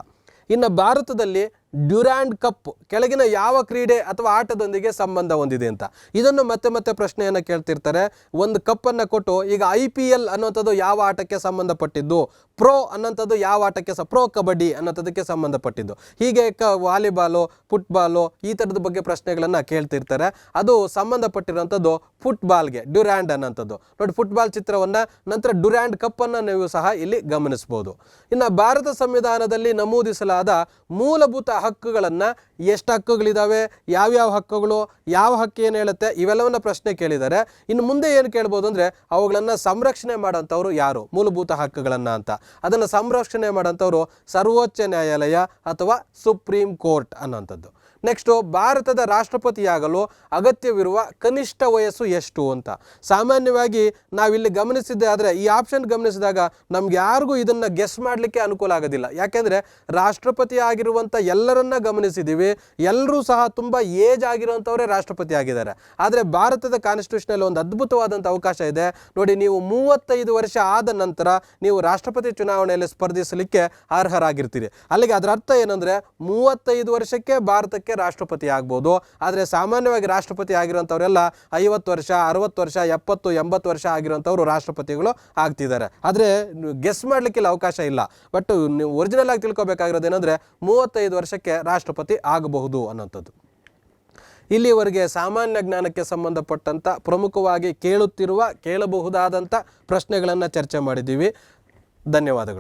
ಇನ್ನು ಭಾರತದಲ್ಲಿ ಡ್ಯುರಾಂಡ್ ಕಪ್ ಕೆಳಗಿನ ಯಾವ ಕ್ರೀಡೆ ಅಥವಾ ಆಟದೊಂದಿಗೆ ಸಂಬಂಧ ಹೊಂದಿದೆ ಅಂತ. ಇದನ್ನು ಮತ್ತೆ ಮತ್ತೆ ಪ್ರಶ್ನೆಯನ್ನು ಕೇಳ್ತಿರ್ತಾರೆ. ಒಂದು ಕಪ್ಪನ್ನು ಕೊಟ್ಟು ಈಗ IPL ಅನ್ನೋಂಥದ್ದು ಯಾವ ಆಟಕ್ಕೆ ಸಂಬಂಧಪಟ್ಟಿದ್ದು, ಪ್ರೋ ಅನ್ನೋಂಥದ್ದು ಯಾವ ಆಟಕ್ಕೆ ಪ್ರೋ ಕಬಡ್ಡಿ ಅನ್ನೋಂಥದ್ದಕ್ಕೆ ಸಂಬಂಧಪಟ್ಟಿದ್ದು. ಹೀಗೆ ವಾಲಿಬಾಲು, ಫುಟ್ಬಾಲು ಈ ಥರದ ಬಗ್ಗೆ ಪ್ರಶ್ನೆಗಳನ್ನು ಕೇಳ್ತಿರ್ತಾರೆ. ಅದು ಸಂಬಂಧಪಟ್ಟಿರೋಂಥದ್ದು ಫುಟ್ಬಾಲ್ಗೆ, ಡ್ಯುರಾಂಡ್ ಅನ್ನೋಂಥದ್ದು. ನೋಡಿ ಫುಟ್ಬಾಲ್ ಚಿತ್ರವನ್ನು, ನಂತರ ಡ್ಯುರಾಂಡ್ ಕಪ್ಪನ್ನು ನೀವು ಸಹ ಇಲ್ಲಿ ಗಮನಿಸ್ಬೋದು. ಇನ್ನು ಭಾರತ ಸಂವಿಧಾನದಲ್ಲಿ ನಮೂದಿಸಲಾದ ಮೂಲಭೂತ ಹಕ್ಕುಗಳನ್ನು, ಎಷ್ಟು ಹಕ್ಕುಗಳಿದ್ದಾವೆ, ಯಾವ್ಯಾವ ಹಕ್ಕುಗಳು, ಯಾವ ಹಕ್ಕು ಏನು ಹೇಳುತ್ತೆ, ಇವೆಲ್ಲವನ್ನ ಪ್ರಶ್ನೆ ಕೇಳಿದ್ದಾರೆ. ಇನ್ನು ಮುಂದೆ ಏನು ಕೇಳ್ಬೋದು ಅಂದರೆ ಅವುಗಳನ್ನು ಸಂರಕ್ಷಣೆ ಮಾಡೋಂಥವ್ರು ಯಾರು, ಮೂಲಭೂತ ಹಕ್ಕುಗಳನ್ನು ಅಂತ. ಅದನ್ನು ಸಂರಕ್ಷಣೆ ಮಾಡೋಂಥವ್ರು ಸರ್ವೋಚ್ಚ ನ್ಯಾಯಾಲಯ ಅಥವಾ ಸುಪ್ರೀಂ ಕೋರ್ಟ್ ಅನ್ನೋಂಥದ್ದು. ನೆಕ್ಸ್ಟು ಭಾರತದ ರಾಷ್ಟ್ರಪತಿಯಾಗಲು ಅಗತ್ಯವಿರುವ ಕನಿಷ್ಠ ವಯಸ್ಸು ಎಷ್ಟು ಅಂತ. ಸಾಮಾನ್ಯವಾಗಿ ನಾವಿಲ್ಲಿ ಗಮನಿಸಿದ್ದೆ ಆದರೆ ಈ ಆಪ್ಷನ್ ಗಮನಿಸಿದಾಗ ನಮ್ಗೆ ಯಾರಿಗೂ ಇದನ್ನು ಗೆಸ್ ಮಾಡಲಿಕ್ಕೆ ಅನುಕೂಲ ಆಗೋದಿಲ್ಲ. ಯಾಕೆಂದರೆ ರಾಷ್ಟ್ರಪತಿ ಆಗಿರುವಂಥ ಎಲ್ಲರನ್ನ ಗಮನಿಸಿದ್ದೀವಿ, ಎಲ್ಲರೂ ಸಹ ತುಂಬ ಏಜ್ ಆಗಿರುವಂಥವರೇ ರಾಷ್ಟ್ರಪತಿ ಆಗಿದ್ದಾರೆ. ಆದರೆ ಭಾರತದ ಕಾನ್ಸ್ಟಿಟ್ಯೂಷನಲ್ಲಿ ಒಂದು ಅದ್ಭುತವಾದಂಥ ಅವಕಾಶ ಇದೆ ನೋಡಿ. ನೀವು 35 ವರ್ಷ ಆದ ನಂತರ ನೀವು ರಾಷ್ಟ್ರಪತಿ ಚುನಾವಣೆಯಲ್ಲಿ ಸ್ಪರ್ಧಿಸಲಿಕ್ಕೆ ಅರ್ಹರಾಗಿರ್ತೀರಿ. ಅಲ್ಲಿಗೆ ಅದರ ಅರ್ಥ ಏನಂದರೆ 35 ವರ್ಷಕ್ಕೆ ಭಾರತಕ್ಕೆ ರಾಷ್ಟ್ರಪತಿ ಆಗ್ಬೋದು. ಆದರೆ ಸಾಮಾನ್ಯವಾಗಿ ರಾಷ್ಟ್ರಪತಿ ಆಗಿರುವಂಥವರೆಲ್ಲ 50 ವರ್ಷ, 60 ವರ್ಷ, 70, 80 ವರ್ಷ ಆಗಿರುವಂಥವ್ರು ರಾಷ್ಟ್ರಪತಿಗಳು ಆಗ್ತಿದ್ದಾರೆ. ಆದರೆ ಗೆಸ್ ಮಾಡಲಿಕ್ಕಿಲ್ಲ, ಅವಕಾಶ ಇಲ್ಲ. ಬಟ್ ನೀವು ಒರಿಜಿನಲ್ ಆಗಿ ತಿಳ್ಕೊಬೇಕಾಗಿರೋದು ಏನಂದರೆ 35 ವರ್ಷಕ್ಕೆ ರಾಷ್ಟ್ರಪತಿ ಆಗಬಹುದು ಅನ್ನೋಂಥದ್ದು. ಇಲ್ಲಿವರೆಗೆ ಸಾಮಾನ್ಯ ಜ್ಞಾನಕ್ಕೆ ಸಂಬಂಧಪಟ್ಟಂಥ ಪ್ರಮುಖವಾಗಿ ಕೇಳಬಹುದಾದಂಥ ಪ್ರಶ್ನೆಗಳನ್ನು ಚರ್ಚೆ ಮಾಡಿದ್ದೀವಿ. ಧನ್ಯವಾದಗಳು.